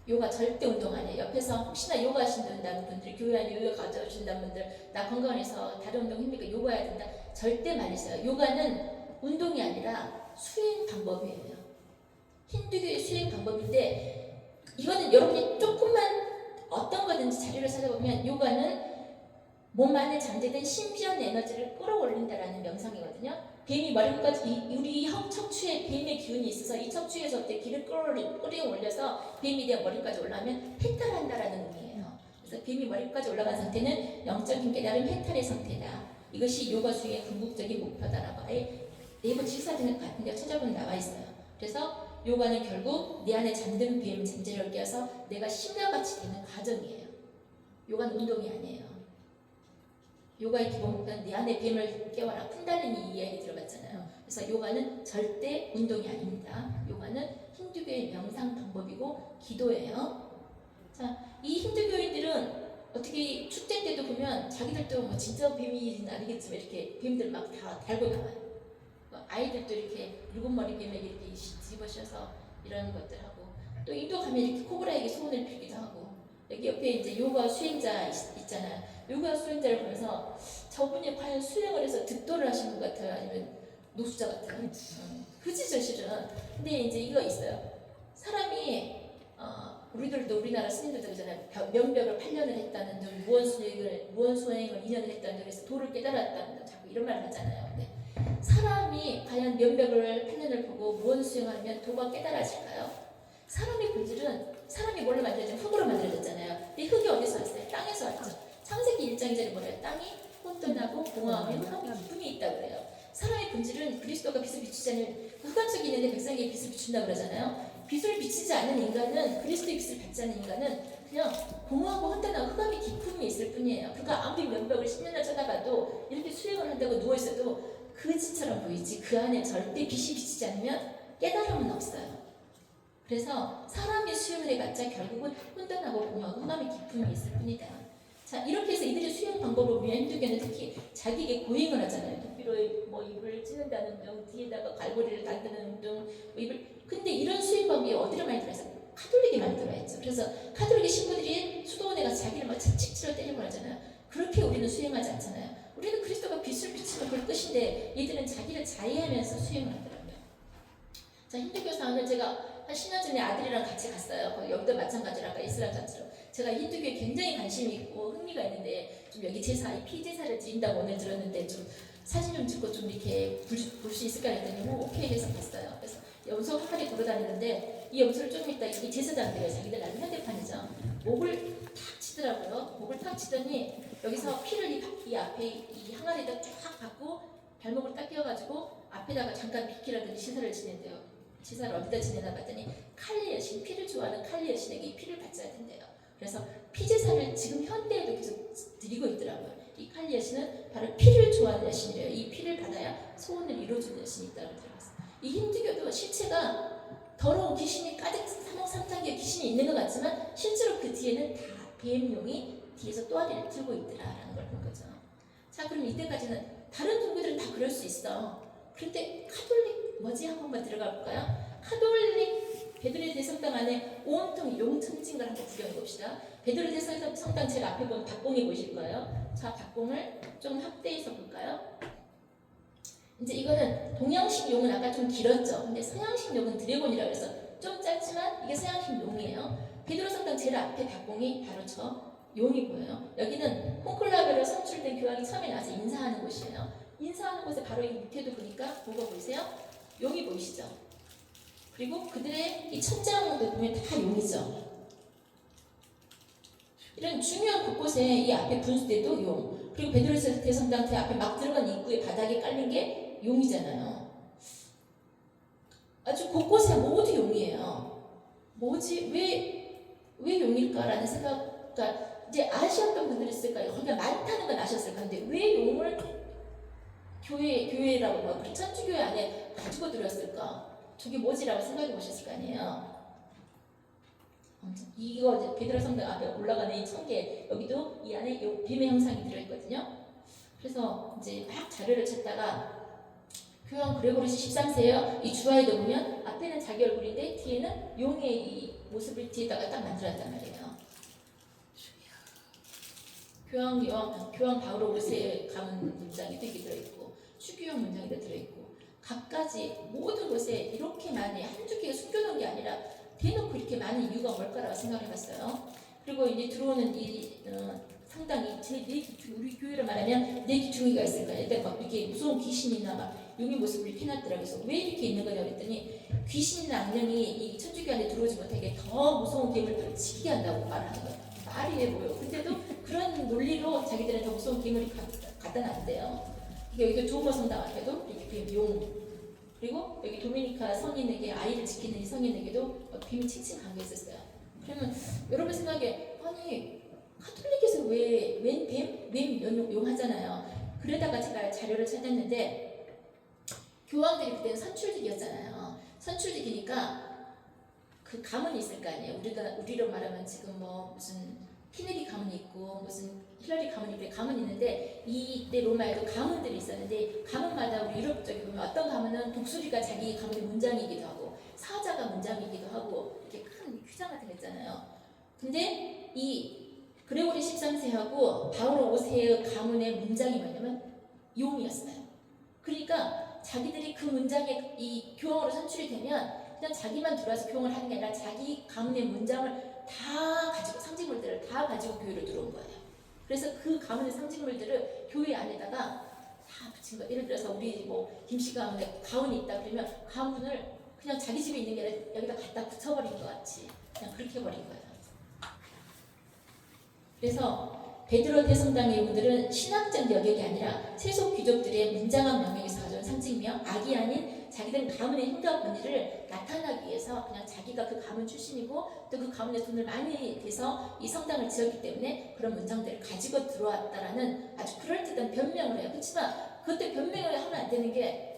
C: 요가 절대 운동 아니에요. 옆에서 혹시나 요가 하신다는 분들이 교회 안에 요가 가져오신다는 분들 나 건강해서 다른 운동 힘드니까 요가 해야 된다. 절대 말이세요. 요가는 운동이 아니라 수행 방법이에요. 힌두교의 수행 방법인데 이거는 여러분이 조금만 어떤 거든지 자료를 찾아보면 요가는 몸 안에 잠재된 신비한 에너지를 끌어올린다라는 명상이거든요. 뱀이 머리까지 우리 척추에 뱀의 기운이 있어서 이 척추에서부터 기를 끌어올려서 뱀이 내 머리까지 올라오면 해탈한다라는 의미예요. 그래서 뱀이 머리까지 올라간 상태는 영적인 깨달음 해탈의 상태다. 이것이 요가 수행의 궁극적인 목표다라고 아예 네이버 질사등 같은 데 찾아보면 나와 있어요. 그래서 요가는 결국 내 안에 잠든 뱀 잠재력을 깨워서 내가 신나같이 되는 과정이에요. 요가는 운동이 아니에요. 요가의 기본 목표는 내 안에 뱀을 깨워라. 쿤달리니 이야기 들어봤잖아요. 그래서 요가는 절대 운동이 아닙니다. 요가는 힌두교의 명상 방법이고 기도예요. 자, 이 힌두교인들은 어떻게 축제 때도 보면 자기들도 뭐 진짜 뱀이 아니겠지만 이렇게 뱀들 막 다 달고 나와요. 아이들도 이렇게 붉은 머리 뱀에게 이렇게 집어셔서 이런 것들 하고, 또 인도 가면 이렇게 코브라에게 소원을 빌기도 하고, 여기 옆에 이제 요가 수행자 있잖아요. 요가 수행자를 보면서 저분이 과연 수행을 해서 득도를 하신 것 같아요, 아니면 노숙자 같아요. 그치죠, 실은. 근데 이제 이거 있어요. 사람이 우리들도 우리나라 스님들도 그러잖아요. 명벽을 8년을 했다는 등, 무언수행을 2년을 했다는 등, 그래서 도를 깨달았다는 등, 자꾸 이런 말을 하잖아요. 근데 사람이 과연 면벽을 8년을 보고 무언수행하면 도가 깨달아질까요? 사람의 본질은 사람이 뭘로 만들어졌냐면 흙으로 만들어졌잖아요. 근데 흙이 어디서 왔어요? 땅에서 왔죠. 창세기 1장에 뭐래요? 땅이 혼돈하고 공허하며 흑암이 깊음이 있다고 그래요. 사람의 본질은 그리스도가 빛을 비추지 않는 흑암 속에 있는데 백성에게 빛을 비춘다고 그러잖아요. 빛을 비치지 않는 인간은, 그리스도의 빛을 받지 않는 인간은 그냥 공허하고 혼돈하고 흑암이 깊음이 있을 뿐이에요. 그가 아무리 면벽을 10년을 쳐다봐도 이렇게 수행을 한다고 누워있어도 그지처럼 보이지 그 안에 절대 빛이 비치지 않으면 깨달음은 없어요. 그래서 사람이 수행을 해봤자 결국은 혼돈하고 공허하고 흑암의 깊음이 있을 뿐이다. 자, 이렇게 해서 이들의 수행 방법을 보면 힌두교는 특히 자기에게 고행을 하잖아요. 도피로 뭐 입을 찌는다는 등, 뒤에다가 갈고리를 단다는 등, 뭐 입을. 근데 이런 수행 방법이 어디로 많이 들어있어요? 카톨릭에 많이 들어있죠. 그래서 카톨릭의 신부들이 수도원에 가서 자기를 막 칙칙 때리고 하잖아요. 그렇게 우리는 수행하지 않잖아요. 우리는 그리스도가 빛을 비치면 그럴 것인데 이들은 자기를 자해하면서 수행을 하더라고요. 자, 힌두교 사원을 제가 한 10년 전에 아들이랑 같이 갔어요. 여기도 마찬가지로 아까 이슬람 잔치로. 제가 힌두교에 굉장히 관심이 있고 흥미가 있는데 좀 여기 제사, 이 피제사를 드린다고 오늘 들었는데 좀 사진 좀 찍고 좀 이렇게 볼 수 있을까 했더니 뭐 오케이 해서 갔어요. 그래서 염소 한 마리 걸어다니는데 이 염소를 조금 있다 이 제사장들이에요. 자기들 나름 현대판이죠. 목을 탁 치더라고요. 목을 탁 치더니 여기서 피를 이 앞에 이 항아리에다 쫙 받고 발목을 딱 끼워가지고 앞에다가 잠깐 비키라더니 시사를 지낸대요. 시사를 어디다 지내나 봤더니 칼리 여신, 피를 좋아하는 칼리 여신에게 이 피를 바쳐야 된대요. 그래서 피제사를 지금 현대에도 계속 드리고 있더라고요. 이 칼리 여신은 바로 피를 좋아하는 여신이래요. 이 피를 받아야 소원을 이루어주는 여신이 있다고 들어봤어요. 이 힌두교도 실체가 더러운 귀신이 가득 3단계 귀신이 있는 것 같지만 실제로 그 뒤에는 다 뱀용이 뒤에서 또아리를 들고 있더라라는 걸 본 거죠. 자, 그럼 이때까지는 다른 종교들은 다 그럴 수 있어. 그런데 카톨릭 뭐지? 한 번만 들어가 볼까요? 카톨릭 베드로의 성당 안에 온통 용천진 걸 한번 구경해 봅시다. 베드로의 성당 제가 앞에 보면 박공이 보이실 거예요. 자, 박공을 좀 확대해서 볼까요? 이제 이거는 동양식 용은 아까 좀 길었죠. 근데 서양식 용은 드래곤이라고 해서 좀 짧지만 이게 서양식 용이에요. 베드로 성당 제일 앞에 박공이 바로 저 용이 보여요. 여기는 콘클라베로 선출된 교황이 처음에 나와서 인사하는 곳이에요. 인사하는 곳에 바로 이 밑에도 보니까 뭐가 보이세요? 용이 보이시죠? 그리고 그들의 이 천장도 보면 다 용이죠. 이런 중요한 곳곳에 이 앞에 분수대도 용. 그리고 베드로 대성당 앞에 막 들어간 입구에 바닥에 깔린 게 용이잖아요. 아주 곳곳에 모두 용이에요. 뭐지? 왜 용일까라는 생각, 그러니까 이제 아시았던 분들이 있을까요? 거기가 많다는 건 아셨을 건데 왜 용을 교회라고 막 천주교회 안에 가지고 들었을까? 저게 뭐지라고 생각해 보셨을 거 아니에요. 이거 이제 베드로 성당 앞에 올라가는 이 청계 여기도 이 안에 뱀의 형상이 들어있거든요. 그래서 이제 막 자료를 찾다가 교황 그레고리시 13세요. 이 주화에도 보면 앞에는 자기 얼굴인데 뒤에는 용의 이 모습을 뒤에다가 딱 만들었단 말이에요. 교황 바오로 5세에 가문 문장이 되게 들어있고 추규형 문장이 들어있고 각가지 모든 곳에 이렇게 많이 한두 개가 숨겨놓은 게 아니라 대놓고 이렇게 많은 이유가 뭘까라고 생각해봤어요. 그리고 이제 들어오는 이 상당히 우리 교회를 말하면 네 기둥이가 있을 거예요. 일단 막 이렇게 무서운 귀신이나 막 용의 모습을 이렇게 해놨더라고요. 그래서 왜 이렇게 있는 거냐 그랬더니 귀신이나 악령이 이 천주교 안에 들어오지 못하게 더 무서운 괴물들을 지키게 한다고 말하는 거예요. 말이 해 보여. 근데도 그런 논리로 자기들은 더 무서운 괴물이 갖다 놨대요. 여기 두오모 성당 앞에도 이렇게 용, 그리고 여기 도미니카 성인에게 아이를 지키는 이 성인에게도 빔이 칭칭 감겨 있었어요. 그러면 여러분 생각에 아니 카톨릭에서 웬 뱀? 웬 용 하잖아요. 그러다가 제가 자료를 찾았는데 교황들이 그때는 선출직이었잖아요. 선출직이니까 그 가문이 있을 거 아니에요. 우리로 말하면 지금 뭐 무슨 케네디 가문이 있고 무슨 힐러리 가문이 있고 가문이 있는데 이때 로마에도 가문들이 있었는데 가문마다 우리 유럽 쪽에 보면 어떤 가문은 독수리가 자기 가문의 문장이기도 하고 사자가 문장이기도 하고 이렇게 큰 휘장 같은 거 있잖아요. 근데 이 그레고리 13세하고 바오로 5세의 가문의 문장이 뭐냐면 용이었어요. 그러니까 자기들이 그 문장에 이 교황으로 선출이 되면 그냥 자기만 들어와서 교황을 하는 게 아니라 자기 가문의 문장을 다 가지고 상징물들을 다 가지고 교회로 들어온 거예요. 그래서 그 가문의 상징물들을 교회 안에다가 다 붙인 거예요. 예를 들어서 우리 뭐 김씨 가문에 가훈이 있다 그러면 가문을 그냥 자기 집에 있는 게 아니라 여기다 갖다 붙여버린 것 같이 그냥 그렇게 해버린 거예요. 그래서 베드로 대성당의 이분들은 신학적 여격이 아니라 세속 귀족들의 문장한 명령에서 가져온 상징이며 악이 아닌 자기들 가문의 힘과 권위를 나타나기 위해서 그냥 자기가 그 가문 출신이고 또 그 가문의 돈을 많이 대서 이 성당을 지었기 때문에 그런 문장들을 가지고 들어왔다라는 아주 그럴듯한 변명을 해요. 그렇지만 그때 변명을 하면 안 되는 게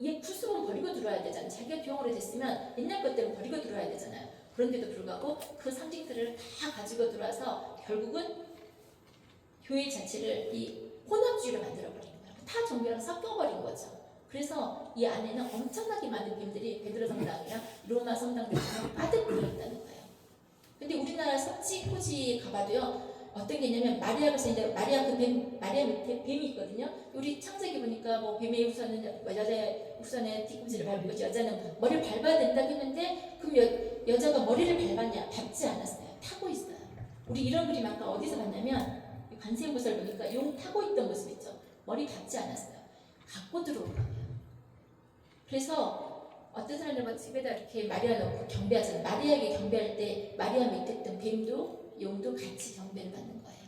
C: 얘 풀숲은 버리고 들어와야 되잖아요. 자기가 교황으로 됐으면 옛날 것들은 버리고 들어와야 되잖아요. 그런데도 불구하고 그 상징들을 다 가지고 들어와서 결국은 교회 자체를 이 혼합주의로 만들어버린 거예요. 타 종교랑 섞여버린 거죠. 그래서 이 안에는 엄청나게 많은 뱀들이 베드로 성당이나 로마 성당들처럼 가득 들어있다는 거예요. 근데 우리나라 섭지, 토지 가봐도요. 어떤 게 있냐면 마리아가 있는데 마리아 밑에 뱀이 있거든요. 우리 창세기 보니까 뭐 뱀의 우선은 여자의 우선에 뒤꿈치를 밟고 여자는 머리를 밟아야 된다고 했는데 그럼 여자가 머리를 밟았냐? 밟지 않았어요. 타고 있어요. 우리 이런 그림 아까 어디서 봤냐면 관세음보살 보니까 용 타고 있던 모습 있죠. 머리 닿지 않았어요. 갖고 들어온 거예요. 그래서 어떤 사람들은 집에다 이렇게 마리아 넣고 경배하잖아요. 마리아에게 경배할 때 마리아 밑에 있던 뱀도 용도 같이 경배를 받는 거예요.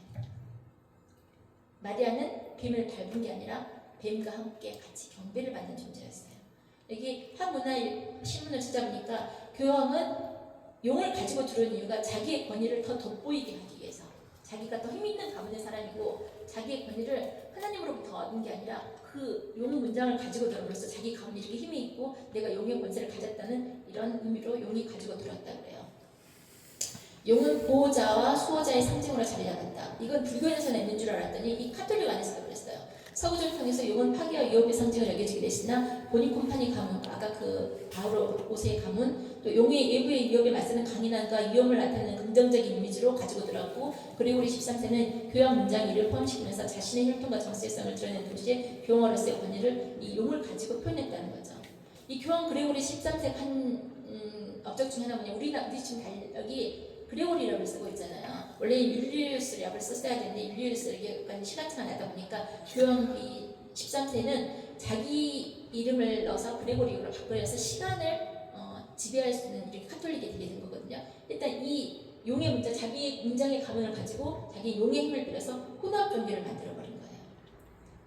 C: 마리아는 뱀을 밟은 게 아니라 뱀과 함께 같이 경배를 받는 존재였어요. 여기 한문화 신문을 찾아보니까 교황은 용을 가지고 들어온 이유가 자기의 권위를 더 돋보이게 하기 위해서 자기가 더 힘있는 가문의 사람이고 자기의 권위를 하나님으로부터 얻은 게 아니라 그 용 문장을 가지고 들어옴으로써 자기 가문이 이렇게 힘이 있고 내가 용의 권세를 가졌다는 이런 의미로 용이 가지고 들어왔다 그래요. 용은 보호자와 수호자의 상징으로 자리 잡았다. 이건 불교에서는 있는 줄 알았더니 이 카톨릭 안에서도 그랬어요. 서구를 통해서 용은 파괴와 위협의 상징을 여겨지게 됐으나 보니콤파니 가문, 아까 그 바오로 5세의 가문, 또 용의 외부의 위협에 맞서는 강인함과 위험을 나타내는 긍정적인 이미지로 가지고 들어왔고 그레고리 13세는 교황 문장 이를 포함시키면서 자신의 혈통과 정체성을 드러낸 동시에 교황으로서의 권위를 이 용을 가지고 표현했다는 거죠. 이 교황 그레고리 13세 한 업적 중에 하나 우리 지금 달력이 그레고리라고 쓰고 있잖아요. 원래 율리우스라고 썼어야 되는데 율리우스에게 약간 시간차가 나다 보니까 교황 이 13세는 자기 이름을 넣어서 그레고리로 바꾸어서 시간을 지배할 수 있는 이렇게 카톨릭이 되게 된 거거든요. 일단 이 용의 문장, 자기 문장의 가문을 가지고 자기 용의 힘을 빌려서 혼합 종교를 만들어버린 거예요.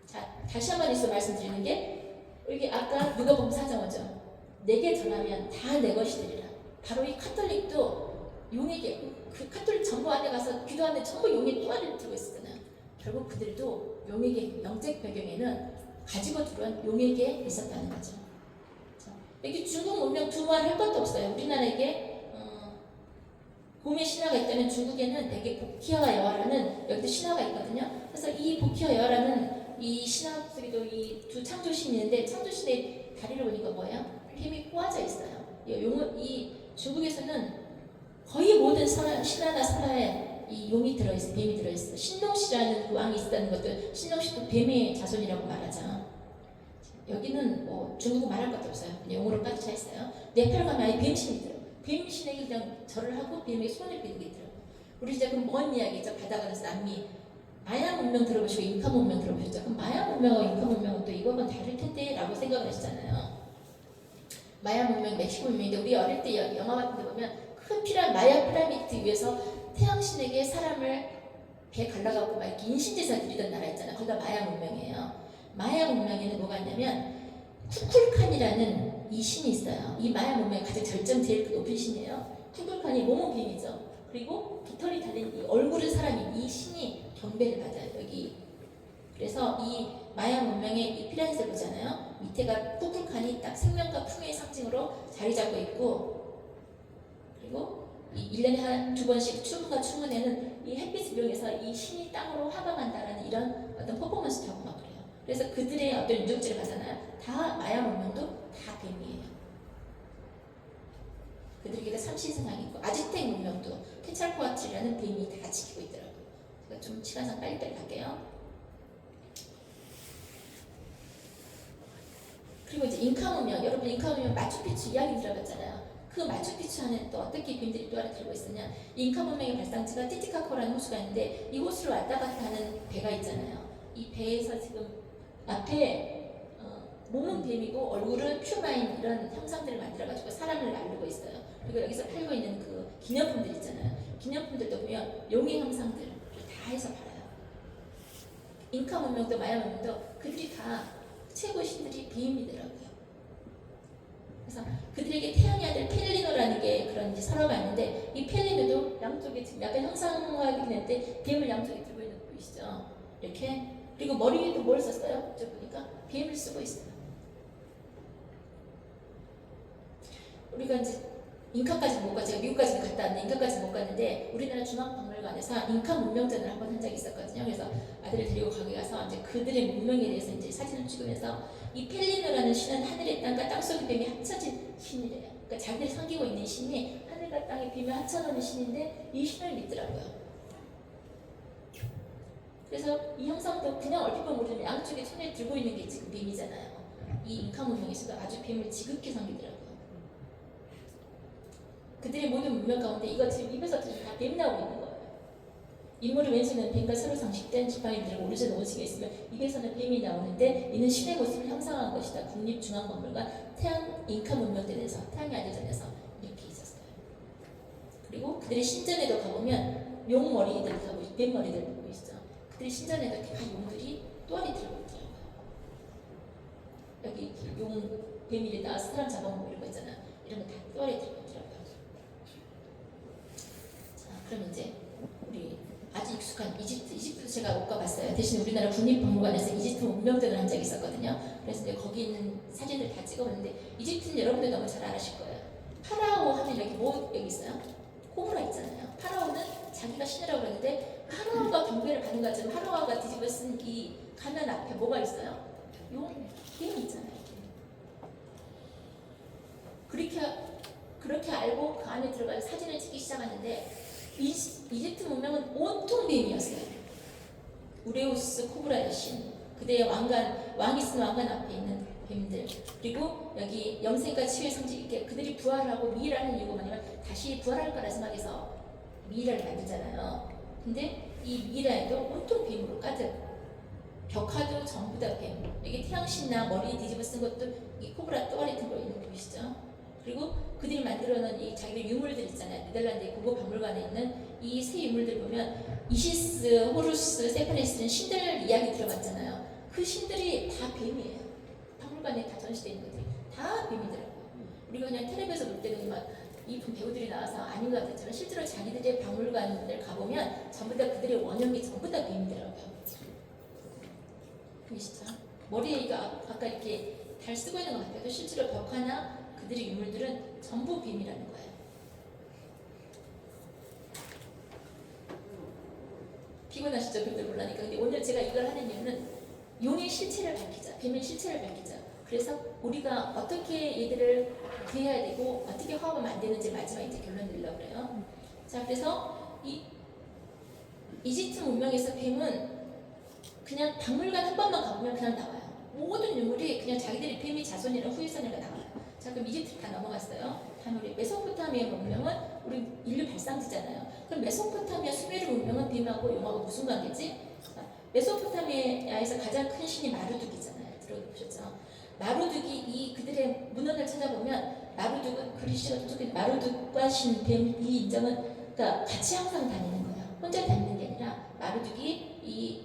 C: 자, 다시 한번 있어 말씀드리는 게 여기 아까 누가복음 4장 5절 내게 전하면 다 내 것이되리라. 바로 이 카톨릭도 용에게 그 카톨릭 전부 안에 가서 기도하는데 전부 용의 또아리를 들고 있었잖아요. 결국 그들도 용에게 영적 배경에는 가지고 들어온 용에게 있었다는 거죠. 자, 여기 중국 문명 두말할 것도 없어요. 우리나라에게 곰의 신화가 있다면 중국에는 되게 복희와 여화라는 여기도 신화가 있거든요. 그래서 이 복희와 여화라는 이 신화 속에도 이 두 창조신이 있는데 창조신의 다리를 보니까 뭐예요? 뱀이 꼬아져 있어요. 이 중국에서는 거의 모든 신화나 설화에 이 용이 들어있어, 뱀이 들어있어. 신동씨라는 그 왕이 있었다는 것도 신동씨도 뱀의 자손이라고 말하죠. 여기는 뭐 중국어 말할 것도 없어요. 그냥 용어로 가득 차 있어요. 네팔 가면 아예 뱀신이 들어. 뱀 신에게 그냥 절을 하고 뱀에게 손을 삐는 게 있더라고요. 우리 이제 그럼 먼 이야기죠. 바다가에서 남미 마야 문명 들어보시고 잉카 문명 들어보셨죠? 그럼 마야 문명과 잉카 문명은 또 이거는 다를 텐데 라고 생각을 하시잖아요. 마야 문명, 멕시코 문명인데 우리 어릴 때 영화 같은 데 보면 큰 마야 피라미드 위에서 태양신에게 사람을 배 갈라갖고 막 이렇게 인신제사 드리던 나라 있잖아요. 거기가 마야 문명이에요. 마야 문명에는 뭐가 있냐면 쿠쿨칸이라는 이 신이 있어요. 이 마야 문명의 가장 절정 제일 높은 신이에요. 쿠쿨칸이 몸은 뱀이죠. 그리고 깃털이 달린 이 얼굴은 사람이 이 신이 경배를 받아요. 여기 그래서 이 마야 문명의 이 피라미드 보잖아요. 밑에가 쿠쿨칸이 딱 생명과 풍요의 상징으로 자리 잡고 있고 그리고 이 1년에 한 2번씩 추문과 추문에는 이 햇빛을 이용해서 이 신이 땅으로 하강한다라는 이런 어떤 퍼포먼스도 하고 막 그래요. 그래서 그들의 어떤 유적지를 가잖아요. 다 마야 문명도 다 뱀이에요. 그들에게 삼신선상이 있고 아즈텍 문명도 케찰코아틀이라는 뱀이 다 지키고 있더라고요. 제가 좀 시간상 빨리빨리 갈게요. 그리고 이제 잉카 문명, 여러분 잉카 문명 마추픽추 이야기 들어봤잖아요. 그 마추픽추 안에 또 어떻게 뱀들이 또 하나 들고 있었냐? 잉카 문명의 발상지가 티티카코라는 호수가 있는데 이 호수를 왔다 갔다 하는 배가 있잖아요. 이 배에서 지금 앞에 몸은 뱀이고 얼굴은 퓨마인 이런 형상들을 만들어가지고 사람을 나르고 있어요. 그리고 여기서 팔고 있는 그 기념품들 있잖아요. 기념품들도 보면 용의 형상들을 다 해서 팔아요. 잉카 문명도 마야 문명도 그들이 다 최고 신들이 뱀이더라고요. 그래서 그들에게 태양의 아들 펠리노라는 게 그런 이제 설화가 있는데 이 펠리노도 양쪽에 지금 약간 형상화하긴 했는데 뱀을 양쪽에 들고 있는 거 보이시죠? 이렇게 그리고 머리에도 뭘 썼어요? 저 보니까 뱀을 쓰고 있어요. 우리가 이제 잉카까지 못 가, 제가 미국까지 갔다 왔는데 잉카까지 못 갔는데 우리나라 중앙박물관에서 잉카 문명전을 한번 한 적이 있었거든요. 그래서 아들을 데리고 거기 가서 이제 그들의 문명에 대해서 이제 사진을 찍으면서 이 펠리노라는 신은 하늘의 땅과 땅속의 뱀이 합쳐진 신이래요. 그러니까 자기들이 섬기고 있는 신이 하늘과 땅의 뱀을 합쳐놓은 신인데 이 신을 믿더라고요. 그래서 이 형상도 그냥 얼핏 보면 모르지만 양쪽에 손에 들고 있는 게 지금 뱀이잖아요. 이 잉카 문명에서도 아주 뱀을 지극히 섬기더라고요. 그들의 모든 문명 가운데 이거 지금 입에서 다 뱀 나오고 있는 거예요. 인물의 왼손에는 뱀과 서로 상식된 지팡이 들고 오른손에 오직에 있으면 입에서는 뱀이 나오는데 이는 신의 모습을 형상한 것이다. 국립중앙박물관 태양 잉카 문명전에서 태양의 아들전에서 이렇게 있었어요. 그리고 그들의 신전에도 가보면 용 머리들 하고 뱀 머리들 보이시죠? 그들의 신전에도 다 용들이 또아리 들고 있더라고요. 여기 용 뱀이 나와서 사람 잡아먹고 이런 거 있잖아. 이런 거 다 또아리 들고 있더라고요. 그럼 이제 우리 아주 익숙한 이집트 제가 못 가봤어요. 대신 우리나라 국립박물관에서 이집트 문명전을 한 적이 있었거든요. 그래서 이제 거기 있는 사진을 다 찍어봤는데 이집트는 여러분들 너무 잘 아실 거예요. 파라오 하면 여기 뭐 여기 있어요? 코브라 있잖아요. 파라오는 자기가 신이라고 그러는데 파라오가 경배를 받는 것처럼 파라오가 뒤집어 쓴 이 가면 앞에 뭐가 있어요? 뱀이 있잖아요. 그렇게 알고 그 안에 들어가서 사진을 찍기 시작하는데 이집트 문명은 온통 뱀이었어요. 우레우스 코브라 여신, 그대의 왕이 쓴 왕관 앞에 있는 뱀들, 그리고 여기 영생과 치유의 상징 이렇게 그들이 부활하고 미이라는 이유가 뭐냐면 다시 부활할 거라 생각해서 미이라를 만들잖아요. 근데 이 미이라에도 온통 뱀으로 가득. 벽화도 전부 다 뱀. 여기 태양신나 머리에 뒤집어 쓴 것도 이 코브라 또아리 들어 있는 거 보이시죠? 그리고 그들이 만들어놓은 이 자기들 유물들 있잖아요. 네덜란드의 국립박물관에 있는 이 세 유물들 보면 이시스, 호루스, 세파레스는 신들 이야기 들어봤잖아요. 그 신들이 다 뱀이에요. 박물관에 다 전시되어 있는 것들이 다 뱀이더라고요. 우리가 그냥 텔레비에서 볼 때는 막 이쁜 배우들이 나와서 아닌 것 같았지만 실제로 자기들의 박물관을 가보면 전부 다 그들의 원형이 전부 다 뱀이더라고요. 보이시죠? 머리에 이거 아까 이렇게 달 쓰고 있는 것 같아도 실제로 벽화나 그들의 유물들은 전부 뱀이라는 거예요. 피곤하시죠? 뱀들 몰라니까. 근데 오늘 제가 이걸 하는 이유는 용의 실체를 밝히자, 뱀의 실체를 밝히자. 그래서 우리가 어떻게 얘들을 대해야 되고 어떻게 화합을 만드는지 마지막에 이제 결론 내려고 그래요. 자, 그래서 이 이집트 문명에서 뱀은 그냥 박물관 한 번만 가보면 그냥 나와요. 모든 유물이 그냥 자기들이 뱀의 자손이나 후예손이라 나와요. 자, 그럼 이집트 다 넘어갔어요. 다음에 우리 메소포타미아 문명은 우리 인류 발상지잖아요. 그럼 메소포타미아 수메르 문명은 뱀하고 용하고 무슨 관계지? 메소포타미아에서 가장 큰 신이 마루둑이잖아요. 들어보셨죠? 마루둑이 이 그들의 문헌을 찾아보면 마루둑은 그리스가 쫓긴 마루둑과 신, 뱀, 이 인정은 그러니까 같이 항상 다니는 거예요. 혼자 다니는 게 아니라 마루둑이 이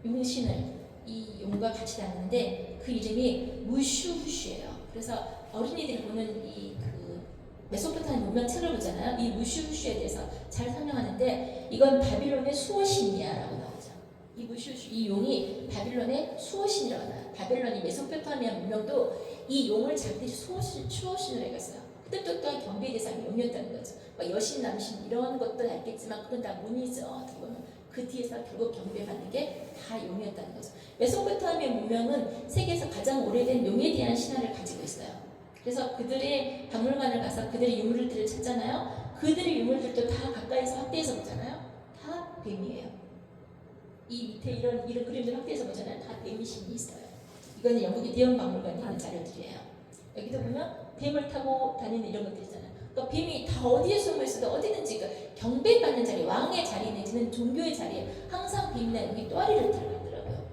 C: 용신을 이 용과 같이 다니는데 그 이름이 무슈후슈예요. 그래서 어린이들이 보는 이 그 메소포타미아 문명 책을 보잖아요. 이 무슈후슈에 대해서 잘 설명하는데 이건 바빌론의 수호신이야라고 나오죠. 이 무슈후슈 이 용이 바빌론의 수호신이라고 나와요. 바빌론이 메소포타미아 문명도 이 용을 자기들이 수호신으로 여겼어요. 그때 또한 경배의 대상이 용이었다는 거죠. 막 여신, 남신 이런 것도 알겠지만 그건 다 문이죠. 어떻게 보면 그 뒤에서 결국 경배받는 게 다 용이었다는 거죠. 메소포타미아 문명은 세계에서 가장 오래된 용에 대한 신화를 가지고 있어요. 그래서 그들의 박물관을 가서 그들의 유물들을 찾잖아요. 그들의 유물들도 다 가까이서 확대해서 보잖아요. 다 뱀이에요. 이 밑에 이런 그림들 확대해서 보잖아요. 다 뱀이 신이 있어요. 이거는 영국의 대형 박물관에 있는 자료들이에요. 여기도 보면 뱀을 타고 다니는 이런 것들 있잖아요. 그러니까 뱀이 다 어디에 숨어 있어도 어디든지 경배받는 자리, 왕의 자리 내지는 종교의 자리에 항상 뱀이나 여기 또아리를 들어가더라고요.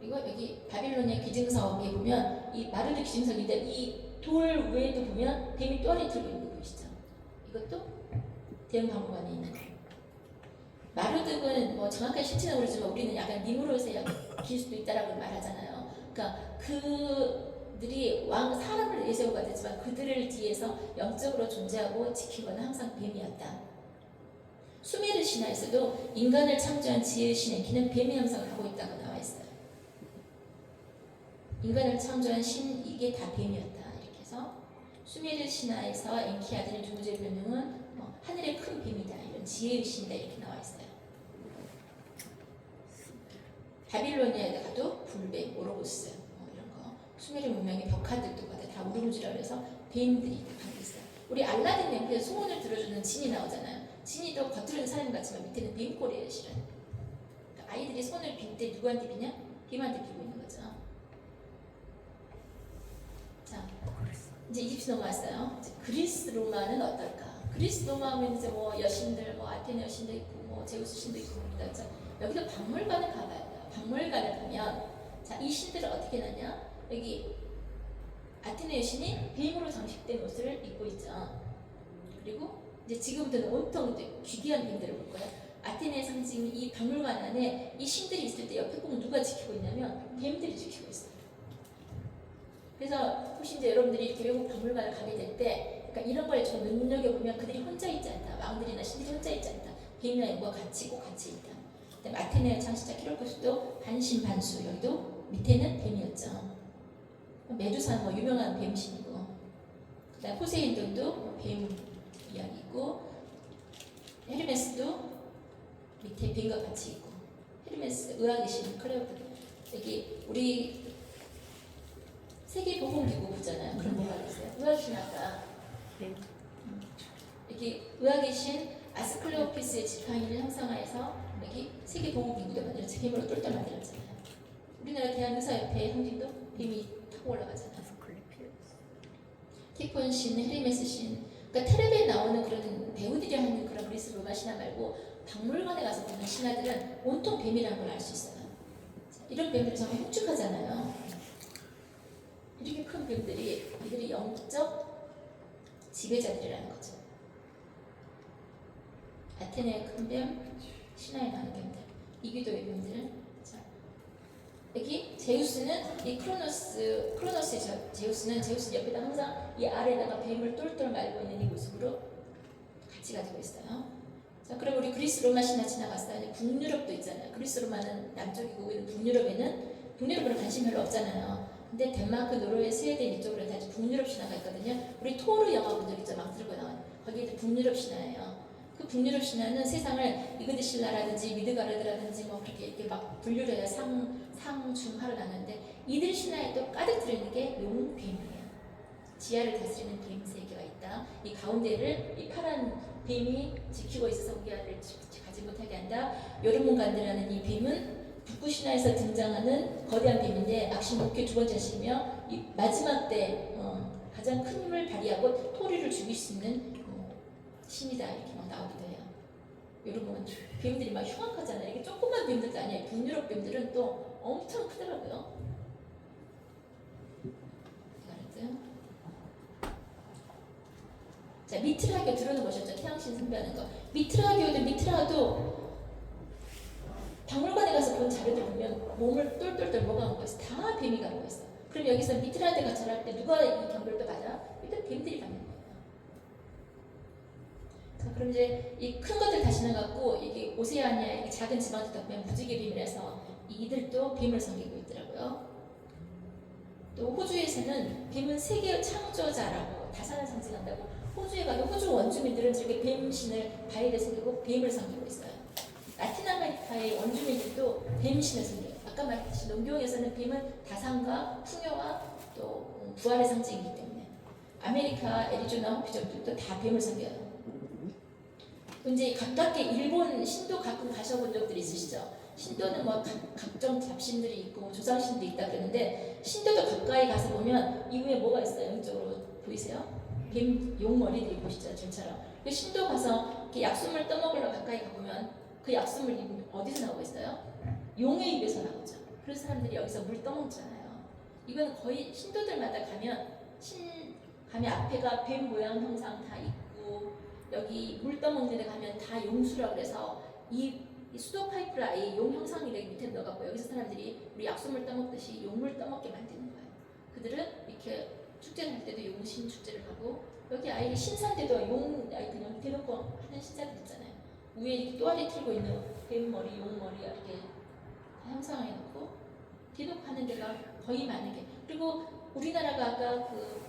C: 그리고 여기 바빌로니아 기증석에 보면 이 마르드 기증석인데 이 돌 위에도 보면 뱀이 또아리 들고 있는 거 보이시죠? 이것도 대형 박물관에 있는 거예요. 마르득은 뭐 정확한 실체는 모르지만 우리는 약간 니무롯의 길 수도 있다라고 말하잖아요. 그러니까 그들이 왕 사람을 내세우가 되지만 그들을 뒤에서 영적으로 존재하고 지키고는 항상 뱀이었다. 수메르 신화에서도 인간을 창조한 지혜의 신 엔키는 뱀의 형상을 하고 있다고 나와 있어요. 인간을 창조한 신 이게 다 뱀이었다. 이렇게 해서 수메르 신화에서 엔키 아들인 두부제의 별명은 뭐 하늘의 큰 뱀이다. 이런 지혜의 신이다. 이렇게 나와 있어요. 바빌로니아에 가도 불뱀, 오로보스 뭐 이런 거 수메르 문명의 벽화들도 다 우르무지라 그래서 뱀들이 가고 있어요. 우리 알라딘 램프에 소원을 들어주는 진이 나오잖아요. 진이도 겉으로는 사람 같지만 밑에는 뱀꼬리예요 실은. 그러니까 아이들이 손을 빌 때 누구한테 비냐? 뱀한테 빌고 있는 거죠. 자, 이제 이집트 넘어왔어요. 이제 그리스 로마는 어떨까? 그리스 로마 하면 이제 뭐 여신들, 뭐 아테네 여신도 있고, 뭐 제우스 신도 있고 그러죠. 여기도 박물관을 가봐야 돼요. 박물관을 가면 자, 이 신들을 어떻게 나냐? 여기 아테네 여신이 뱀으로 장식된 옷을 입고 있죠. 그리고 이제 지금부터는 온통 이제 귀귀한 뱀들을 볼 거예요. 아테네의 상징 이 박물관 안에 이 신들이 있을 때 옆에 꼭 누가 지키고 있냐면 뱀들이 지키고 있어요. 그래서 혹시 이제 여러분들이 이렇게 외국 박물관을 가게 될 때, 그러니까 이런 걸 좀 눈여겨보면 그들이 혼자 있지 않다. 왕들이나 신들이 혼자 있지 않다. 뱀이나 용과 같이 꼭 같이 있다. 그다음에 아테네 창시자 키로코스도 반신반수. 여기도 밑에는 뱀이었죠. 메두사는 뭐 유명한 뱀신이고, 그다음 포세이돈도 뱀 이야기고, 헤르메스도 밑에 뱀과 같이 있고, 헤르메스 의학의 신 클레오파트. 여기 우리 세계보건기구 보잖아요. 그런 뭐가 있어요? 의학의 신 아까 여기 의학의 신 아스클레오피스의 지팡이를 형상화해서 여기 세계보건기구도 만들어서 뱀으로 똘똘 만들었잖아요. 우리나라 대한의사협회 상징도 뱀이 타고 올라가잖아요. 티폰 신, 헤르메스 신. 그러니까 텔레비에 나오는 그런 배우들이 하는 그런 그리스 로마 신화 말고 박물관에 가서 보는 신화들은 온통 뱀이라는 걸 알 수 있어요. 이런 뱀들이 정말 흉측하잖아요. 이렇게 큰 뱀들이 이들이 영적 지배자들이라는 거죠. 아테네의 큰 뱀, 신화에 나오는 뱀들, 이기도의 뱀들. 여기 제우스는 이 크로노스의 제우스는 옆에다 항상 이 아래다가 뱀을 똘똘 말고 있는 이 모습으로 같이 가지고 있어요. 자, 그럼 우리 그리스 로마 신화 지나갔어요. 북유럽도 있잖아요. 그리스 로마는 남쪽이고 북유럽에는 관심 별로 없잖아요. 근데 덴마크, 노르웨이, 스웨덴 이쪽으로 다 북유럽 신화가 있거든요. 우리 토르 영화 본 적 있죠? 막 들고 나온. 거기 이제 북유럽 신화예요. 그 북유럽 신화는 세상을 이그드신라라든지 미드가르드라든지 뭐 그렇게 이렇게 막 분류를 해야 상중하로 나누는데 이들 신화에 또 가득 들어있는 게 용뱀이에요. 지하를 다스리는 뱀 세계가 있다. 이 가운데를 이 파란 뱀이 지키고 있어서 우리아를 가지 못하게 한다. 요르문간드라는 이 뱀은 북부 신화에서 등장하는 거대한 뱀인데 악신 목회 두 번째 신이며 이 마지막 때 가장 큰 힘을 발휘하고 토리를 죽일 수 있는 신이다 이렇게 막 나오기도 해요. 여러분 뱀들이 막 흉악하잖아요. 이게 조그만 뱀들도 아니에요. 북유럽 뱀들은 또 엄청 크더라고요. 알았어요? 자, 미트라교 들어보셨죠? 태양신 숭배하는 거. 미트라도 박물관에 가서 본 자료들 보면 몸을 똘똘똘 뭐가 갖고 있어? 다 뱀이 갖고 있어. 그럼 여기서 미트라한테 가찰할 때 누가 이 경별도 받아? 일단 뱀들이 받는 거예요. 자, 그럼 이제 이 큰 것들 다시는 갖고 이게 오세아니아 이게 작은 지방들 보면 무지개 뱀이라서 이들도 뱀을 섬기고 있더라고요. 또 호주에서는 뱀은 세계 창조자라고 다산을 상징한다고 호주에 가면 호주 원주민들은 저렇게 뱀신을 바위를 새기고 뱀을 섬기고 있어요. 라틴 아메리카의 원주민들도 뱀신을 섬겨요. 아까 말했듯이 농경에서는 뱀은 다산과 풍요와 또 부활의 상징이기 때문에 아메리카, 애리조나, 호피족들도 다 뱀을 섬겨요. 이제 가깝게 일본 신도 가끔 가셔본 적들이 있으시죠? 신도는 뭐 각종 잡신들이 있고 조상신도 있다 그러는데 신도도 가까이 가서 보면 이후에 뭐가 있어요? 이쪽으로 보이세요? 뱀 용머리들이 보시죠? 저처럼. 그 신도 가서 이렇게 약수물 떠먹으러 가까이 가보면 그 약수물 어디서 나오고 있어요? 용의 입에서 나오죠. 그래서 사람들이 여기서 물 떠먹잖아요. 이건 거의 신도들마다 가면 앞에가 뱀 모양 형상 다 있고 여기 물 떠먹는 데 가면 다 용수라고 그래서 이 수도 파이프를 아예 용 형상이 여기 밑에 넣어갖고 여기서 사람들이 우리 약수물 떠먹듯이 용물 떠먹게 만드는 거예요. 그들은 이렇게 축제를 할 때도 용신 축제를 하고 여기 아예 신사인데도 용 그냥 대놓고 하는 신사들 있잖아요. 위에 이렇게 또아리 틀고 있는 뱀머리, 용머리 이렇게 형상해놓고 대놓고 하는 데가 거의 많은 게 그리고 우리나라가 아까 그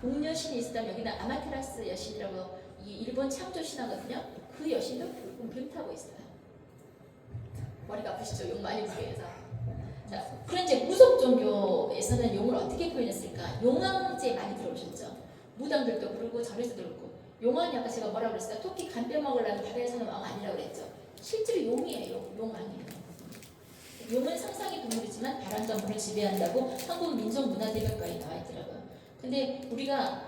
C: 옥여신이 있었다면 여기는 아마테라스 여신이라고 이 일본 창조 신화거든요. 그 여신도 결국은 뱀 타고 있어요. 머리가 아프시죠? 용 많이 부여해서. 자, 그런 이제 무속 종교에서는 용을 어떻게 표현했을까? 용왕제 많이 들어오셨죠? 무당들도 그러고 절에서도 그렇고 용왕이 아까 제가 뭐라고 그랬어요? 토끼 간 빼먹으려는 바다에 사는 왕 아니라고 그랬죠? 실제로 용이에요. 용왕이에요. 용은 상상의 동물이지만 바람과 물을 지배한다고 한국 민속문화대백과에 나와 있더라고요. 근데 우리가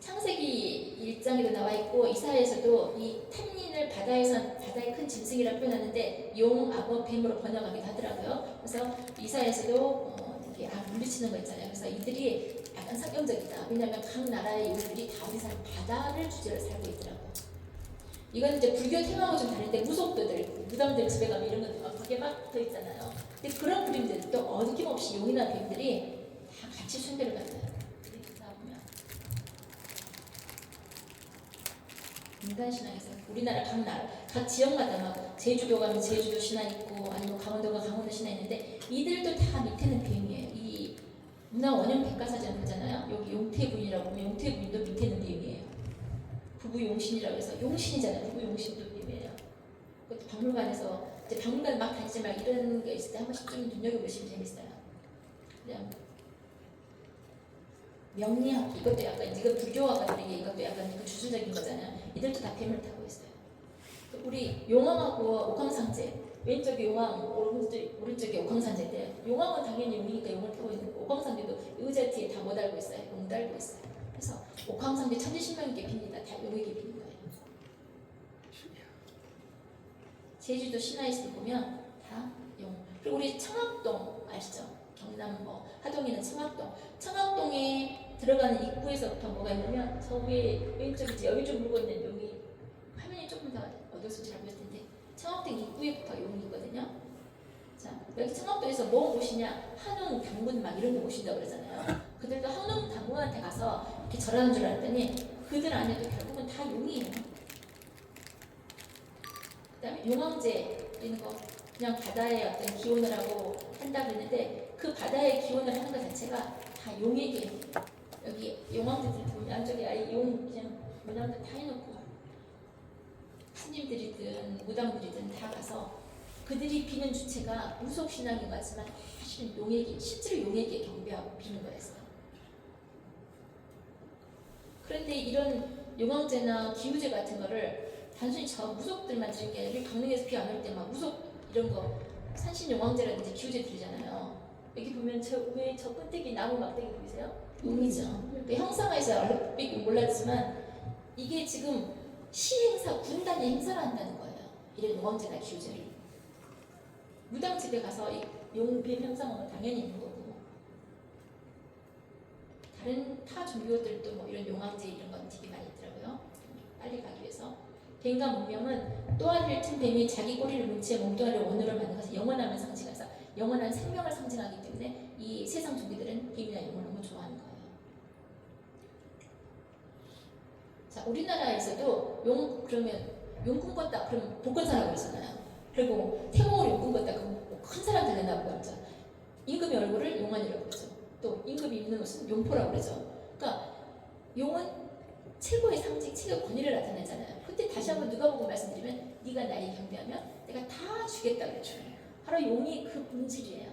C: 창세기 1장에도 나와 있고 이사야에서도 이 탄닌을 바다의 큰 짐승이라고 표현하는데 용, 악어, 뱀으로 번역하기도 하더라고요. 그래서 이사야에서도 이렇게 물리치는 거 있잖아요. 그래서 이들이 약간 상경적이다. 왜냐하면 각 나라의 용들이 다 우리 사람 바다를 주제로 살고 있더라고요. 이건 이제 불교 테마하고 좀 다른데 무속도들, 무당들 집에 가면 이런 거 거기에 막 붙어 있잖아요. 근데 그런 그림들도 어김없이 용이나 뱀들이 다 같이 숭배를 받아요. 인간 신앙에서 우리나라 각 지역마다 막 제주도 가면 제주도 신화 있고 아니면 강원도가 강원도 신화 있는데 이들도 다 밑에는 뱀이에요. 이 문화 원형 백과사전 보잖아요. 여기 용태부인이라고 보면 용태부인도 밑에는 뱀이에요. 부부 용신이라고 해서 용신이잖아요. 부부 용신도 뱀이에요. 그것도 박물관에서 이제 박물관 막 다니지 말고 이런 게 있을 때 한 번씩 좀 눈여겨보시면 재밌어요. 그냥 명리학 이것도 약간 이거 불교와가 다르게 이것도 약간 그 주술적인 거잖아요. 이들도 다 뱀을 타고 있어요. 우리 용왕하고 옥황상제 왼쪽이 용왕 오른쪽이 옥황상제인데 용왕은 당연히 용이니까 용을 타고 있는 거고 옥황상제도 의자 뒤에 다 못 달고 있어요. 용 달고 있어요. 그래서 옥황상제 천지신명이 빕니다. 다 용에게 비는 거예요. 제주도 신화에서 보면 다 용. 그리고 우리 청학동 아시죠? 경남 뭐 하동에는 청학동에 들어가는 입구에서부터 뭐가 있냐면 저 위에 왼쪽이지 여기 좀 물고 있는 용이 화면이 조금 더 어두워서 잘 보일 텐데 청학동 입구에부터 용이 있거든요. 자 여기 청학동에서 뭐 모시냐 한웅 당군 막 이런 거 모신다고 그러잖아요. 그들도 한웅 당군한테 가서 이렇게 절하는 줄 알았더니 그들 안에도 결국은 다 용이에요. 그다음에 용왕제 이런 거 그냥 바다의 어떤 기원을 하고 한다 그랬는데 그 바다의 기원을 하는 것 자체가 다 용에게 여기 용왕들들 보면 안쪽에 아예 용 그냥 문양들 다 해놓고 스님들이든 무당들이든 다 가서 그들이 비는 주체가 무속 신앙인 것 같지만 사실은 용에게 실제로 용에게 경배하고 비는 거였어요. 그런데 이런 용왕제나 기우제 같은 거를 단순히 저 무속들만 드린 게 아니라 강릉에서 비 안 올 때 막 무속 이런 거 산신 용왕제라든지 기우제 드리잖아요. 여기 보면 저 끝에기 나무 막대기 보이세요? 용이죠. 그 형상화에서 얼핏 몰랐지만 이게 지금 시행사 군단의 행사를 한다는 거예요. 이런 용왕제나 기우제를. 무당집에 가서 이 용뱀 형상화가 당연히 있는 거고 다른 타 종교들도 뭐 이런 용왕제 이런 건 되게 많이 있더라고요. 빨리 가기 위해서. 뱀과 문명은 또 하늘을 튼 뱀이 자기 꼬리를 뭉치에 몸뚱아리를 원으로 만든 것을 영원함을 상징해서 영원한 생명을 상징하기 때문에 이 세상 종교들은 뱀이나 용을 너무 좋아하는 거예요. 자, 우리나라에서도 용 그러면 용 꿈꿨다 그러면 복권사라고 그러잖아요. 그리고 태몽으로 용 꿈꿨다 그러면 큰 사람 되려나 보다 그러죠. 임금의 얼굴을 용안이라고 그러죠. 또 임금이 입는 옷은 용포라고 그러죠. 그러니까 용은 최고의 상징, 최고의 권위를 나타내잖아요. 그때 다시 한번 누가 보고 말씀드리면 네가 나에게 경배하면 내가 다 주겠다 그랬죠. 바로 용이 그 본질이에요.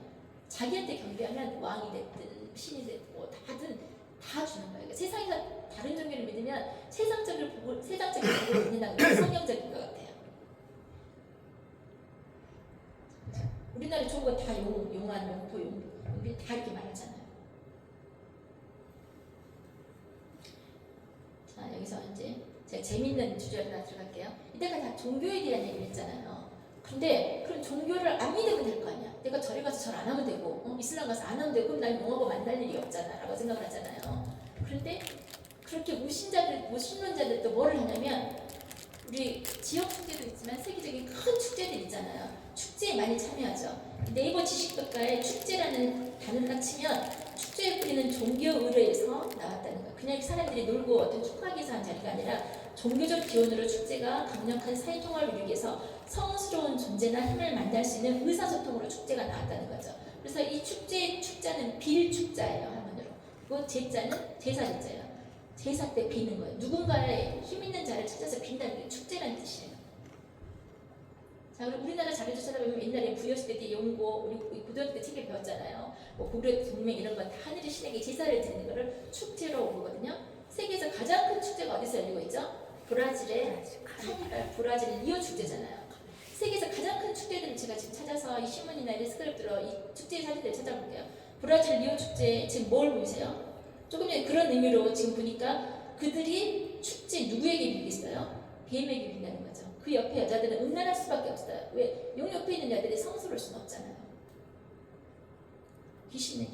C: 자기한테 경배하면 왕이 됐든 신이 됐든 뭐 다든 다 주는 거예요. 그러니까 세상에서 다른 종교를 믿으면 세상적인 복을 받는다는 게 성경적인 것 같아요. 우리나라 좋은 거 다 용안, 용포, 용비 다 이렇게 말하잖아요. 자, 여기서 이제 제가 재밌는 주제로 하나 들어갈게요. 이때가 다 종교에 대한 얘기를 했잖아요. 근데 그럼 종교를 안 믿으면 될 거 아니야. 내가 절에 가서 절 안 하면 되고 이슬람 가서 안 하면 되고 그럼 난 용하고 만날 일이 없잖아 라고 생각을 하잖아요. 그런데 그렇게 무신론자들도 뭐를 하냐면 우리 지역 축제도 있지만 세계적인 큰 축제들 있잖아요. 축제에 많이 참여하죠. 네이버 지식백과에 축제라는 단어를 딱 치면 축제에 뿌리는 종교 의뢰에서 나왔다는 거예요. 그냥 사람들이 놀고 어떤 축하하기 위해서 한 자리가 아니라 종교적 기원으로 축제가 강력한 사회통합을 이루기 위해서 성스러운 존재나 힘을 만날 수 있는 의사소통으로 축제가 나왔다는 거죠. 그래서 이 축자는 빌축자예요. 한문으로. 그리고 제자는 제사제자예요. 제사 때 비는 거예요. 누군가의 힘 있는 자를 찾아서 빈다는 게 축제라는 뜻이에요. 자, 그럼 우리나라 자료도 찾아보면 옛날에 부여시대 때 용고, 우리 고등학교 때 책을 배웠잖아요. 뭐 고려 동맹 이런 건 다 하늘의 신에게 제사를 드리는 거를 축제로 부르거든요. 세계에서 가장 큰 축제가 어디서 열리고 있죠? 브라질의 카니발, 브라질 리오 축제잖아요. 세계에서 가장 큰 축제들을 제가 지금 찾아서 이 신문이나 이런 스크립트로 이 축제의 사진들을 찾아볼게요. 브라질 리오 축제 지금 뭘 보이세요? 조금 전에 그런 의미로 지금 보니까 그들이 축제 누구에게 빌겠어요? 뱀에게 빈다는 거죠. 그 옆에 여자들은 음란할 수밖에 없어요. 왜? 용 옆에 있는 여자들이 성스러울 수는 없잖아요. 귀신에게.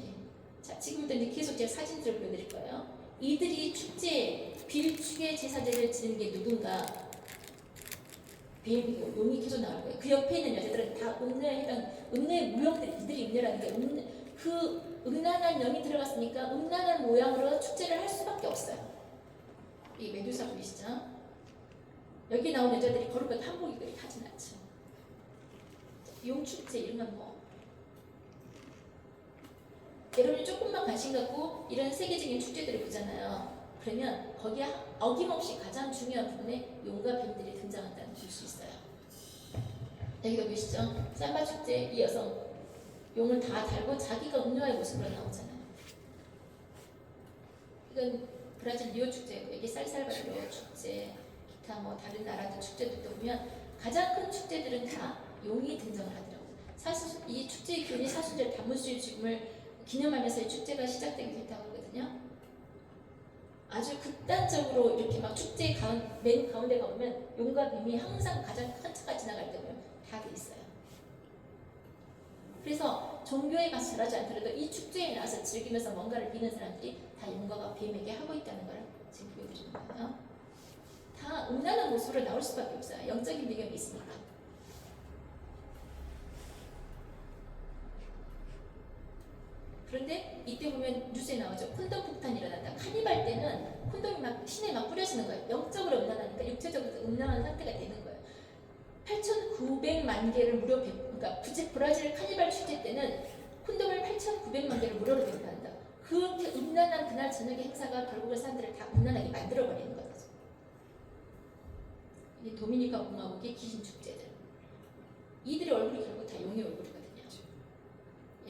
C: 자, 지금부터 이제 계속 제가 사진들을 보여드릴 거예요. 이들이 축제, 빌축의 제사제를 지는 게 누군가? 뱀이고 용이 계속 나올 거예요. 그 옆에 있는 여자들은 다 음녀의 무용들, 이들이 음녀라는 게 그 음란한 영이 들어갔으니까 음란한 모양으로 축제를 할 수밖에 없어요. 이 메두사 보이시죠? 여기 나온 여자들이 거룩한 한복 입고 하진 않죠. 용축제 이런 건 뭐 여러분이 조금만 관심 갖고 이런 세계적인 축제들을 보잖아요. 그러면 거기에 어김없이 가장 중요한 부분에 용과 뱀들이 등장한다는 걸 볼 수 있어요. 여기가 보이시죠? 삼바 축제 이 여성 용을 다 달고 자기가 음녀의 모습으로 나오잖아요. 이건 브라질 리오 축제고 여기 살살바도르 축제, 기타 뭐 다른 나라들 축제들도 보면 가장 큰 축제들은 다 용이 등장을 하더라고요. 사실 이 축제의 기원이 사순절 단무수의 죽음을 기념하면서 이 축제가 시작되기도 했다고 하거든요. 아주 극단적으로 이렇게 막 축제 맨 가운데 가보면 용과 뱀이 항상 가장 큰 차가 지나갈 때 보면 다 돼 있어요. 그래서 종교에 가서 절하지 않더라도 이 축제에 나와서 즐기면서 뭔가를 비는 사람들이 다 용과 뱀에게 하고 있다는 걸 지금 보여드리는 거예요. 다 음란한 모습으로 나올 수밖에 없어요. 영적인 배경이 있으니까. 그런데 이때 보면 뉴스에 나오죠. 콘돔 폭탄이 일어난다. 카니발 때는 콘돔이 막 신에 막 뿌려지는 거예요. 영적으로 음란하니까 육체적으로 음란한 상태가 되는 거예요. 8,900만 개를 무료 그러니까 브라질 카니발 축제 때는 콘돔을 8,900만 개를 무료로 배급한다. 그렇게 음란한 그날 저녁의 행사가 결국은 사람들을 다 음란하게 만들어버리는 거죠. 이게 도미니카 공화국의 귀신 축제들. 이들의 얼굴이 결국 다 용의 얼굴이거든요.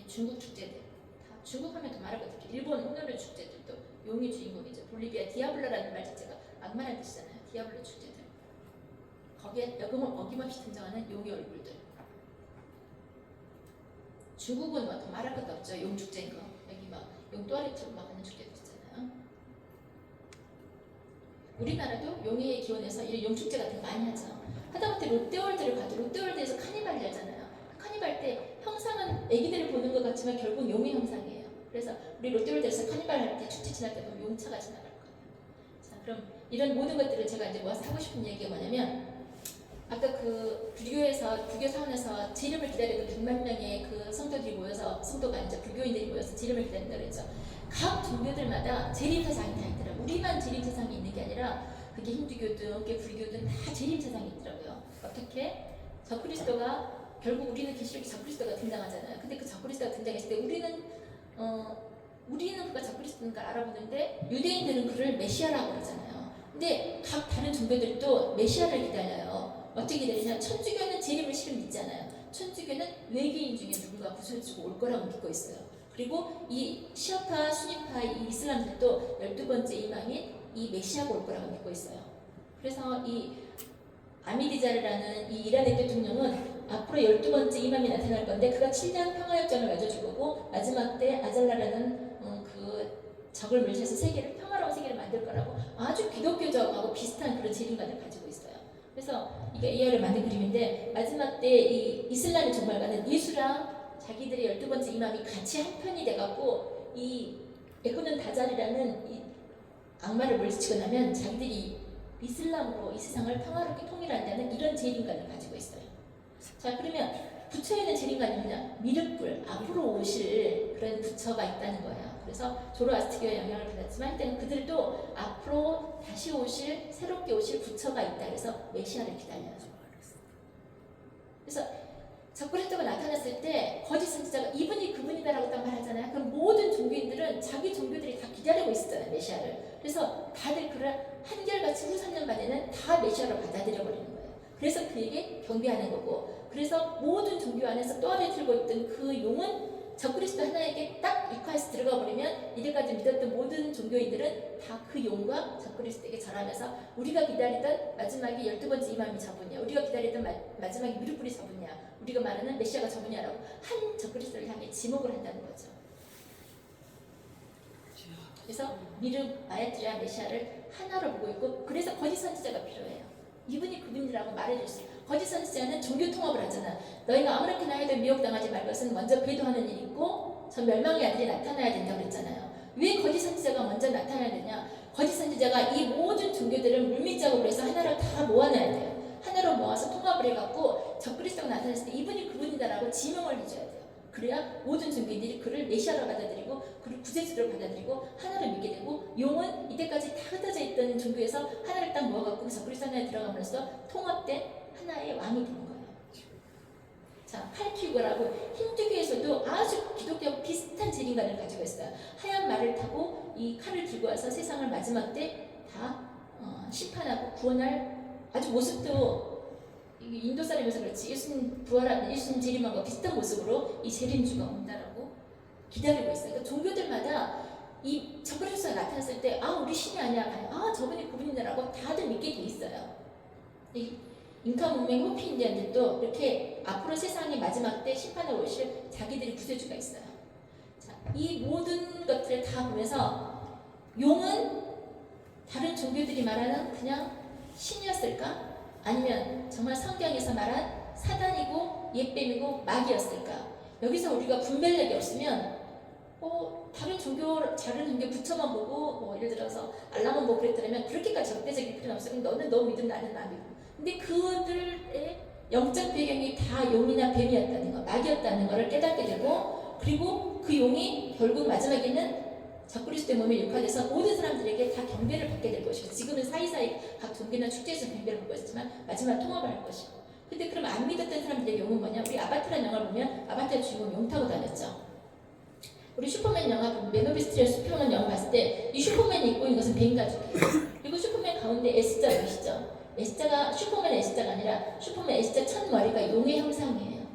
C: 중국 축제들. 다 중국 하면 더 말할 것 같아요. 일본 호노르 축제들도 용이 주인공이죠. 볼리비아 디아블로라는 말 자체가 악마라는 뜻이잖아요. 디아블로 축제들. 거기에 어김없이 등장하는 용의 얼굴들. 중국은 뭐 더 말할 것도 없죠. 용 축제인 거. 여기 막 용 또아리처럼 막 하는 축제도 있잖아요. 우리나라도 용의 기원에서 이런 용 축제 같은 거 많이 하죠. 하다못해 롯데월드를 가도 롯데월드에서 카니발을 열잖아요. 카니발 때 형상은 애기들이 보는 것 같지만 결국 용의 형상이에요. 그래서 우리 롯데월드에서 카니발 할 때 축제 지날 때 보면 용차가 지나갈 거예요. 자, 그럼 이런 모든 것들을 제가 이제 모아서 하고 싶은 얘기가 뭐냐면 아까 그 불교에서 불교 사원에서 재림을 기다리던 100만 명의 그 성도들이 모여서 성도가 이제 불교인들이 모여서 재림을 기다린다 그랬죠. 각 종교들마다 재림 사상이 다 있더라고요. 우리만 재림 사상이 있는 게 아니라 그게 힌두교든 그게 불교든 다 재림 사상이 있더라고요. 어떻게? 적그리스도가 결국 우리는 계시록에 적그리스도가 등장하잖아요. 근데 그 적그리스도가 등장했을 때 우리는 그가 적그리스도인 걸 알아보는데 유대인들은 그를 메시아라고 그러잖아요. 근데 각 다른 종교들도 메시아를 기다려요. 어떻게 기다리냐? 천주교는 재림을 실은 믿잖아요. 천주교는 외계인 중에 누군가 구슬주고 올 거라고 믿고 있어요. 그리고 이 시아파, 수니파, 이 이슬람들도 12번째 이맘인 이 메시아가 올 거라고 믿고 있어요. 그래서 이 아미디자르라는 이 이란의 대통령은 앞으로 12번째 이맘이 나타날 건데 그가 7년 평화협정을 맺어줄 거고 마지막 때 아잘라라는 그 적을 물리쳐서 세계를 평화로운 세계를 만들 거라고 아주 기독교적하고 비슷한 그런 재림관을 가지고 있어요. 그래서 이게 AI를 만든 그림인데 마지막 때 이 이슬람의 종말과는 예수랑 자기들의 12번째 이맘이 같이 한 편이 돼갖고 이 에코는 다잘이라는 이 악마를 물리치고 나면 자기들이 이슬람으로 이 세상을 평화롭게 통일한다는 이런 재림관을 가지고 있어요. 자, 그러면 부처에는 재림관이 뭐냐? 미륵불, 앞으로 오실 그런 부처가 있다는 거예요. 그래서 조로아스트교의 영향을 받았지만 일단 그들도 앞으로 다시 오실, 새롭게 오실 부처가 있다. 그래서 메시아를 기다려요. 그래서 적그리스도가 나타났을 때 거짓 선지자가 이분이 그분이다라고 딱 말하잖아요. 그럼 모든 종교인들은 자기 종교들이 다 기다리고 있었잖아요, 메시아를. 그래서 다들 그를 한결같이 후 3년 만에는 다 메시아로 받아들여 버리는 거예요. 그래서 그에게 경배하는 거고, 그래서 모든 종교 안에서 또아를 들고 있던 그 용은 적그리스도 하나에게 딱 육화해서 들어가 버리면 이제까지 믿었던 모든 종교인들은 다 그 용과 적그리스도에게 절하면서 우리가 기다리던 마지막에 12번째 이맘이 저분이야, 우리가 기다리던 마지막에 미륵불이 저분이야, 우리가 말하는 메시아가 저분이야라고 한 적그리스도를 향해 지목을 한다는 거죠. 그래서 미륵, 아야트리아, 메시아를 하나로 보고 있고, 그래서 거짓 선지자가 필요해요. 이분이 그분이라고 말해줄 수 있어요. 거짓 선지자는 종교 통합을 하잖아. 너희가 아무렇게나 해도 미혹당하지 말 것은 먼저 배도하는 일이 있고 저 멸망의 아들이 나타나야 된다고 그랬잖아요. 왜 거짓 선지자가 먼저 나타나야 되냐? 거짓 선지자가 이 모든 종교들을 물밑작업으로 해서 하나로 다 모아놔야 돼요. 하나로 모아서 통합을 해갖고 적그리스도가 나타났을 때 이분이 그분이다라고 지명을 해줘야 돼요. 그래야 모든 종교인들이 그를 메시아로 받아들이고 그를 구세주로 받아들이고 하나를 믿게 되고, 용은 이때까지 다 흩어져 있던 종교에서 하나를 딱 모아갖고 적그리스도 하나에 들어가면서 통합된 하나의 왕이 되는 거예요. 자, 칼키우가라고 힌두교에서도 아주 기독교하고 비슷한 재림관을 가지고 있어요. 하얀 말을 타고 이 칼을 들고 와서 세상을 마지막 때 다 심판하고 구원할, 아주 모습도 인도 사람이어서 그렇지 예수님 부활하는 예수님 재림하고 비슷한 모습으로 이 재림주가 온다라고 기다리고 있어요. 그러니까 종교들마다 이 적그리스도가 나타났을 때 아, 우리 신이 아니야, 아, 저분이 그분이다라고 다들 믿게 돼 있어요. 이 잉카 문명 호피 인디언들도 이렇게 앞으로 세상의 마지막 때 심판을 오실 자기들이 구세주가 있어요. 자, 이 모든 것들을 다 보면서 용은 다른 종교들이 말하는 그냥 신이었을까? 아니면 정말 성경에서 말한 사단이고 옛뱀이고 마귀였을까? 여기서 우리가 분별력이 없으면 다른 종교 부처만 보고 예를 들어서 알라만 보고 그랬더라면 그렇게까지 적대적일 필요는 없어. 너는 너 믿음, 나는 나 믿음. 근데 그들의 영적 배경이 다 용이나 뱀이었다는 거, 마귀였다는 것을 깨닫게 되고, 그리고 그 용이 결국 마지막에는 적그리스도의 몸에 육화돼서 모든 사람들에게 다 경배를 받게 될 것이고, 지금은 사이사이 각 종교나 축제에서 경배를 받고 있지만 마지막 통합을 할 것이고. 근데 그럼 안 믿었던 사람들의 용은 뭐냐? 우리 아바타라는 영화를 보면 아바타의 주인공 용 타고 다녔죠. 우리 슈퍼맨 영화 보면 맨 오브 스틸의 슈퍼맨 영화 봤을 때 이 슈퍼맨이 입고 있는 것은 뱀 가죽이에요. 그리고 슈퍼맨 가운데 S자 보이시죠? S자가 슈퍼맨 S자가 아니라 슈퍼맨 S자 첫 머리가 용의 형상이에요.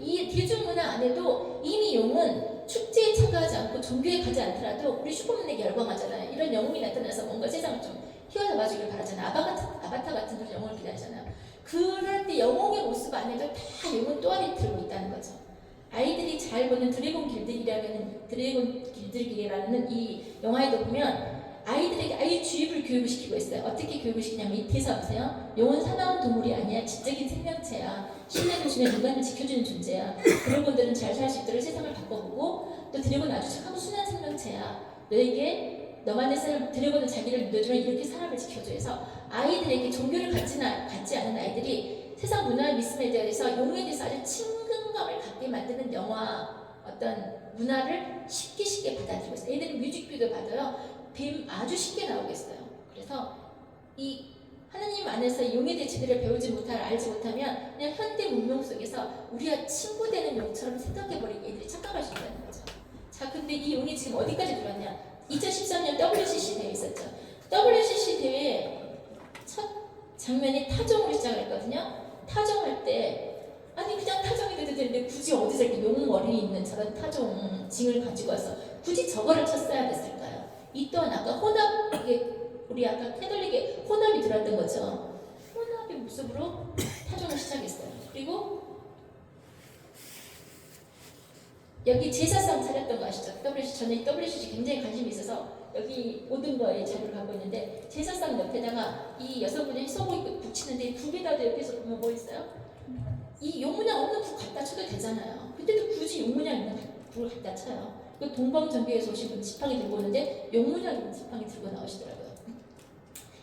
C: 이 대중문화 안에도 이미 용은 축제에 참가하지 않고 종교에 가지 않더라도 우리 슈퍼맨에게 열광하잖아요. 이런 영웅이 나타나서 뭔가 세상을 좀 휘어잡아주길 바라잖아요. 아바타 같은 그런 영웅을 기다리잖아요. 그럴 때 영웅의 모습 안에도 다 용은 또아리 들고 있다는 거죠. 아이들이 잘 보는 드래곤 길들이기라는 이 영화에도 보면 아이들에게 아예 주입을 교육을 시키고 있어요. 어떻게 교육을 시키냐면 이 대사 보세요. 용은 사나운 동물이 아니야. 지적인 생명체야. 신뢰를 주면 인간을 지켜주는 존재야. 드래곤들은 잘 살 수 있도록 세상을 바꿔보고 또 드래곤은 아주 착하고 순한 생명체야. 너에게 너만의 드래곤은 자기를 믿어주면 이렇게 사람을 지켜줘. 해서 아이들에게 종교를 갖지 않은 아이들이 세상 문화의 믿음에 대해서 용에 대해서 아주 친근감을 갖게 만드는 영화 어떤 문화를 쉽게 받아들이고 있어요. 애들은 뮤직비디오 봐도요. 뱀 아주 쉽게 나오겠어요. 그래서 이 하나님 안에서 용에 대해 제대로 알지 못하면 그냥 현대 문명 속에서 우리가 친구 되는 용처럼 생각해버리고 애들이 착각할 수 있다는 거죠. 자, 근데 이 용이 지금 어디까지 들어왔냐? 2013년 WCC 대회 있었죠. WCC 대회 첫 장면이 타종으로 시작을 했거든요. 타종할 때 아니 그냥 타종이 돼도 되는데 굳이 어디서 이렇게 용 머리 있는 저런 타종 징을 가지고 와서 굳이 저거를 쳤어야 됐을까요? 이 또한 아까 혼합, 이게 우리 아까 캐톨릭에 혼합이 들어왔던 거죠. 혼합의 모습으로 타종을 시작했어요. 그리고 여기 제사상 차렸던 거 아시죠? 저는 WCC 굉장히 관심이 있어서 여기 모든 거에 자료를 갖고 있는데 제사상 옆에다가 이 여성분이 소고 붙이는데 북에다도 옆에서 보면 뭐 있어요? 이 용문양 없는 북 갖다 쳐도 되잖아요. 그때도 굳이 용문양 있는 북을 갖다 쳐요. 그 동방전교에서 오신 분 지팡이 들고 오는데 용문양 있는 지팡이 들고 나오시더라고요.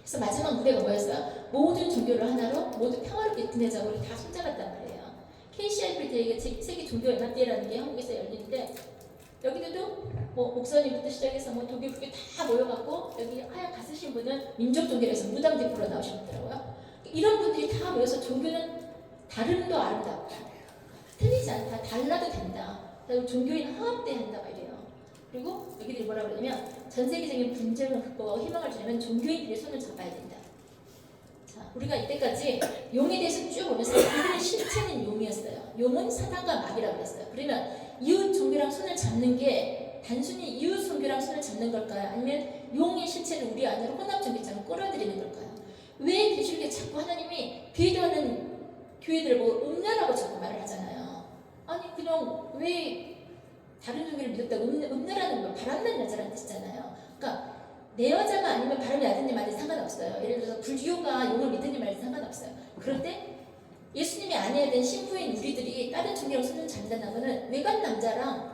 C: 그래서 마지막 무대가 뭐였어요? 모든 종교를 하나로 모두 평화롭게 지내자고 우리 다 손잡았단 말이에요. KCIP 대회가 세계 종교 연합대회라는 게 한국에서 열리는데 여기도 뭐 목사님부터 시작해서 뭐 독일 불교 다 모여갖고 여기 하얀 가 쓰신 분은 민족 종교에서 무당 대표로 나오시더라고요. 이런 분들이 다 모여서 종교는 다름도 아름답다. 틀리지 않다. 달라도 된다. 그리고 종교인 화합돼야 한다 말이에요. 그리고 여기들이 뭐라 그러냐면 전 세계적인 분쟁을 극복하고 희망을 주려면 종교인들이 손을 잡아야 된다. 자, 우리가 이때까지 용에 대해서 쭉 보면서 그들의 실체는 용이었어요. 용은 사단과 마귀라고 그랬어요. 그러면 이웃 종교랑 손을 잡는 게 단순히 이웃 종교랑 손을 잡는 걸까요? 아니면 용의 실체를 우리 안으로 혼합 종교처럼 끌어들이는 걸까요? 왜 계시록에 자꾸 하나님이 비교하는 교회들을 보고 음녀라고 자꾸 말을 하잖아요. 아니 그냥 왜 다른 종교를 믿었다고 음녀라는 건 바람난 여자라는 뜻이잖아요. 그러니까 내 여자가 아니면 바람이 나든지 말든 상관없어요. 예를 들어서 불교가 용을 믿든지 말든 상관없어요. 그럴 때 예수님이 아내야 된 신부인 우리들이 다른 종교랑 손을 잡는다는 거는 외간 남자랑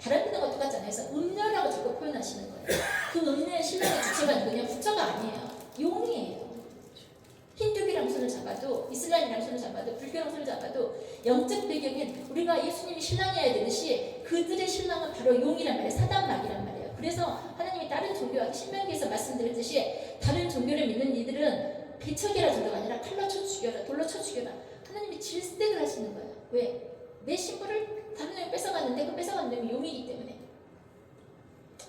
C: 바람 피는 것 똑같잖아요. 그래서 음녀라고 자꾸 표현하시는 거예요. 그 음녀의 신랑의 주체가 누구냐? 부처가 아니에요. 용이에요. 힌두교랑 손을 잡아도 이슬람이랑 손을 잡아도 불교랑 손을 잡아도 영적 배경은 우리가 예수님이 신랑이어야 되듯이 그들의 신랑은 바로 용이란 말이에요. 사단마귀란 말이에요. 그래서 하나님이 다른 종교와 신명기에서 말씀드렸듯이 다른 종교를 믿는 이들은 개척이라 정도가 아니라 칼로 쳐 죽여라, 돌로 쳐 죽여라. 하나님이 질색을 하시는 거예요. 왜? 내 신부를 다른 놈이 뺏어갔는데 그 뺏어간 놈이 용이기 때문에.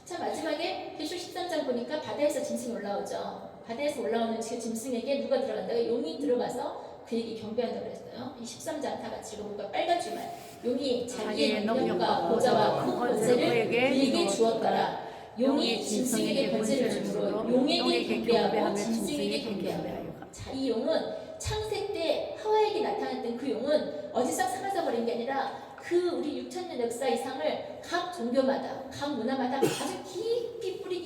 C: 자, 마지막에 계시록 13장 보니까 바다에서 짐승이 올라오죠. 바다에서 올라오는 그 짐승에게 누가 들어간다고? 용이 들어가서 그에게 경배한다고 그랬어요. 이 13장 다 같이 읽어볼까? 빨간 줄만. 용이 자기의 능력과 보좌와 큰 권세를 그에게 주었더라. 용이 짐승에게 권세를 주므로 용에게 경배하고 짐승에게 경배하고. 자, 이 용은 창세 때 하와에게 나타났던 그 용은 어디서 사라져 버린 게 아니라 그 우리 6,000년 역사 이상을 각 종교마다, 각 문화마다 아주 깊이 뿌리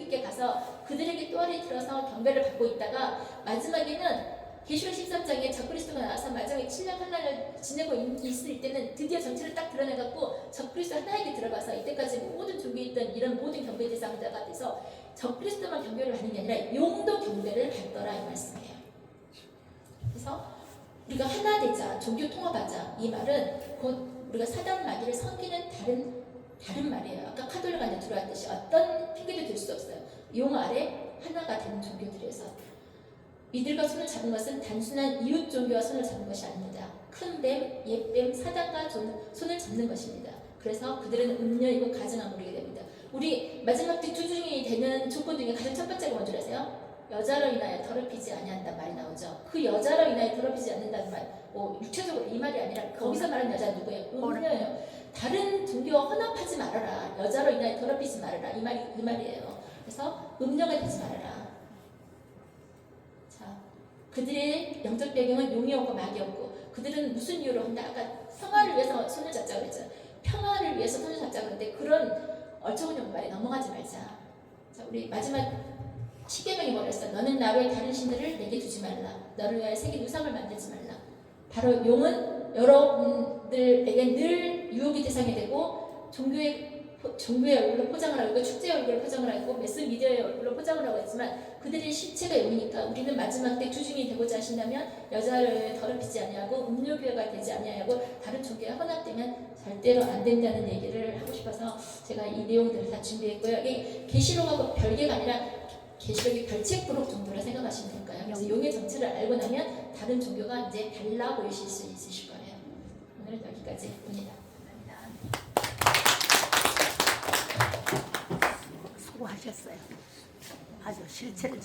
C: 깊게 가서 그들에게 또아리 들어서 경배를 받고 있다가 마지막에는 계시록 13장에 적그리스도가 나와서 마지막에 7년 한날을 지내고 있을 때는 드디어 정체를 딱 드러내갖고 적그리스도 하나에게 들어가서 이때까지 모든 종교에 있던 이런 모든 경배 대상자가 돼서 적그리스도만 경배를 하는 게 아니라 용도 경배를 받더라 이 말씀이에요. 그래서 우리가 하나 되자, 종교 통합하자 이 말은 곧 우리가 사단 마귀를 섬기는 다른 말이에요. 아까 카톨릭 안에 들어왔듯이 어떤 핑계도 될 수 없어요. 용 아래 하나가 되는 종교들에서 이들과 손을 잡은 것은 단순한 이웃 종교와 손을 잡은 것이 아닙니다. 큰 뱀, 옛뱀, 사단과 손을 잡는 것입니다. 그래서 그들은 음녀이고 가증한 무리가 됩니다. 우리 마지막 뒤투중이 되는 조건 중에 가장 첫 번째가 뭔지 아세요? 여자로 인하여 더럽히지 아니한다는 말이 나오죠. 그 여자로 인하여 더럽히지 않는다는 말, 육체적으로 이 말이 아니라 거기서 말하는 여자 누구예요? 음녀예요. 다른 종교와 혼합하지 말아라. 여자로 인하여 더럽히지 말아라. 이 말이에요. 그래서 음녀가 되지 말아라. 자, 그들의 영적 배경은 용이었고 마귀였고 그들은 무슨 이유로 한다? 아까 평화를 위해서 손을 잡자고 그랬잖아요. 평화를 위해서 손을 잡자고 그랬는데 그런 얼처구니 말에 넘어가지 말자. 자, 우리 마지막 10계명이 뭐랬어? 너는 나 외에 다른 신들을 내게 두지 말라. 너를 위하여 새긴 우상을 만들지 말라. 바로 용은 여러분들에게 늘 유혹의 대상이 되고 종교의 얼굴로 포장을 하고 축제의 얼굴로 포장을 하고 매스미디어의 얼굴로 포장을 하고 있지만 그들의 실체가 용이니까 우리는 마지막 때 주중이 되고자 하신다면 여자를 더럽히지 아니하고 음료교회가 되지 아니하고 다른 종교와 혼합되면 절대로 안 된다는 얘기를 하고 싶어서 제가 이 내용들을 다 준비했고요. 이게 계시록하고 별개가 아니라 계시록의 별책 부록 정도라 생각하시면 될까요? 그래서 용의 정체를 알고 나면 다른 종교가 이제 달라 보이실 수 있으실 거예요. 오늘은 여기까지입니다.
B: 수고하셨어요. 아주 실체를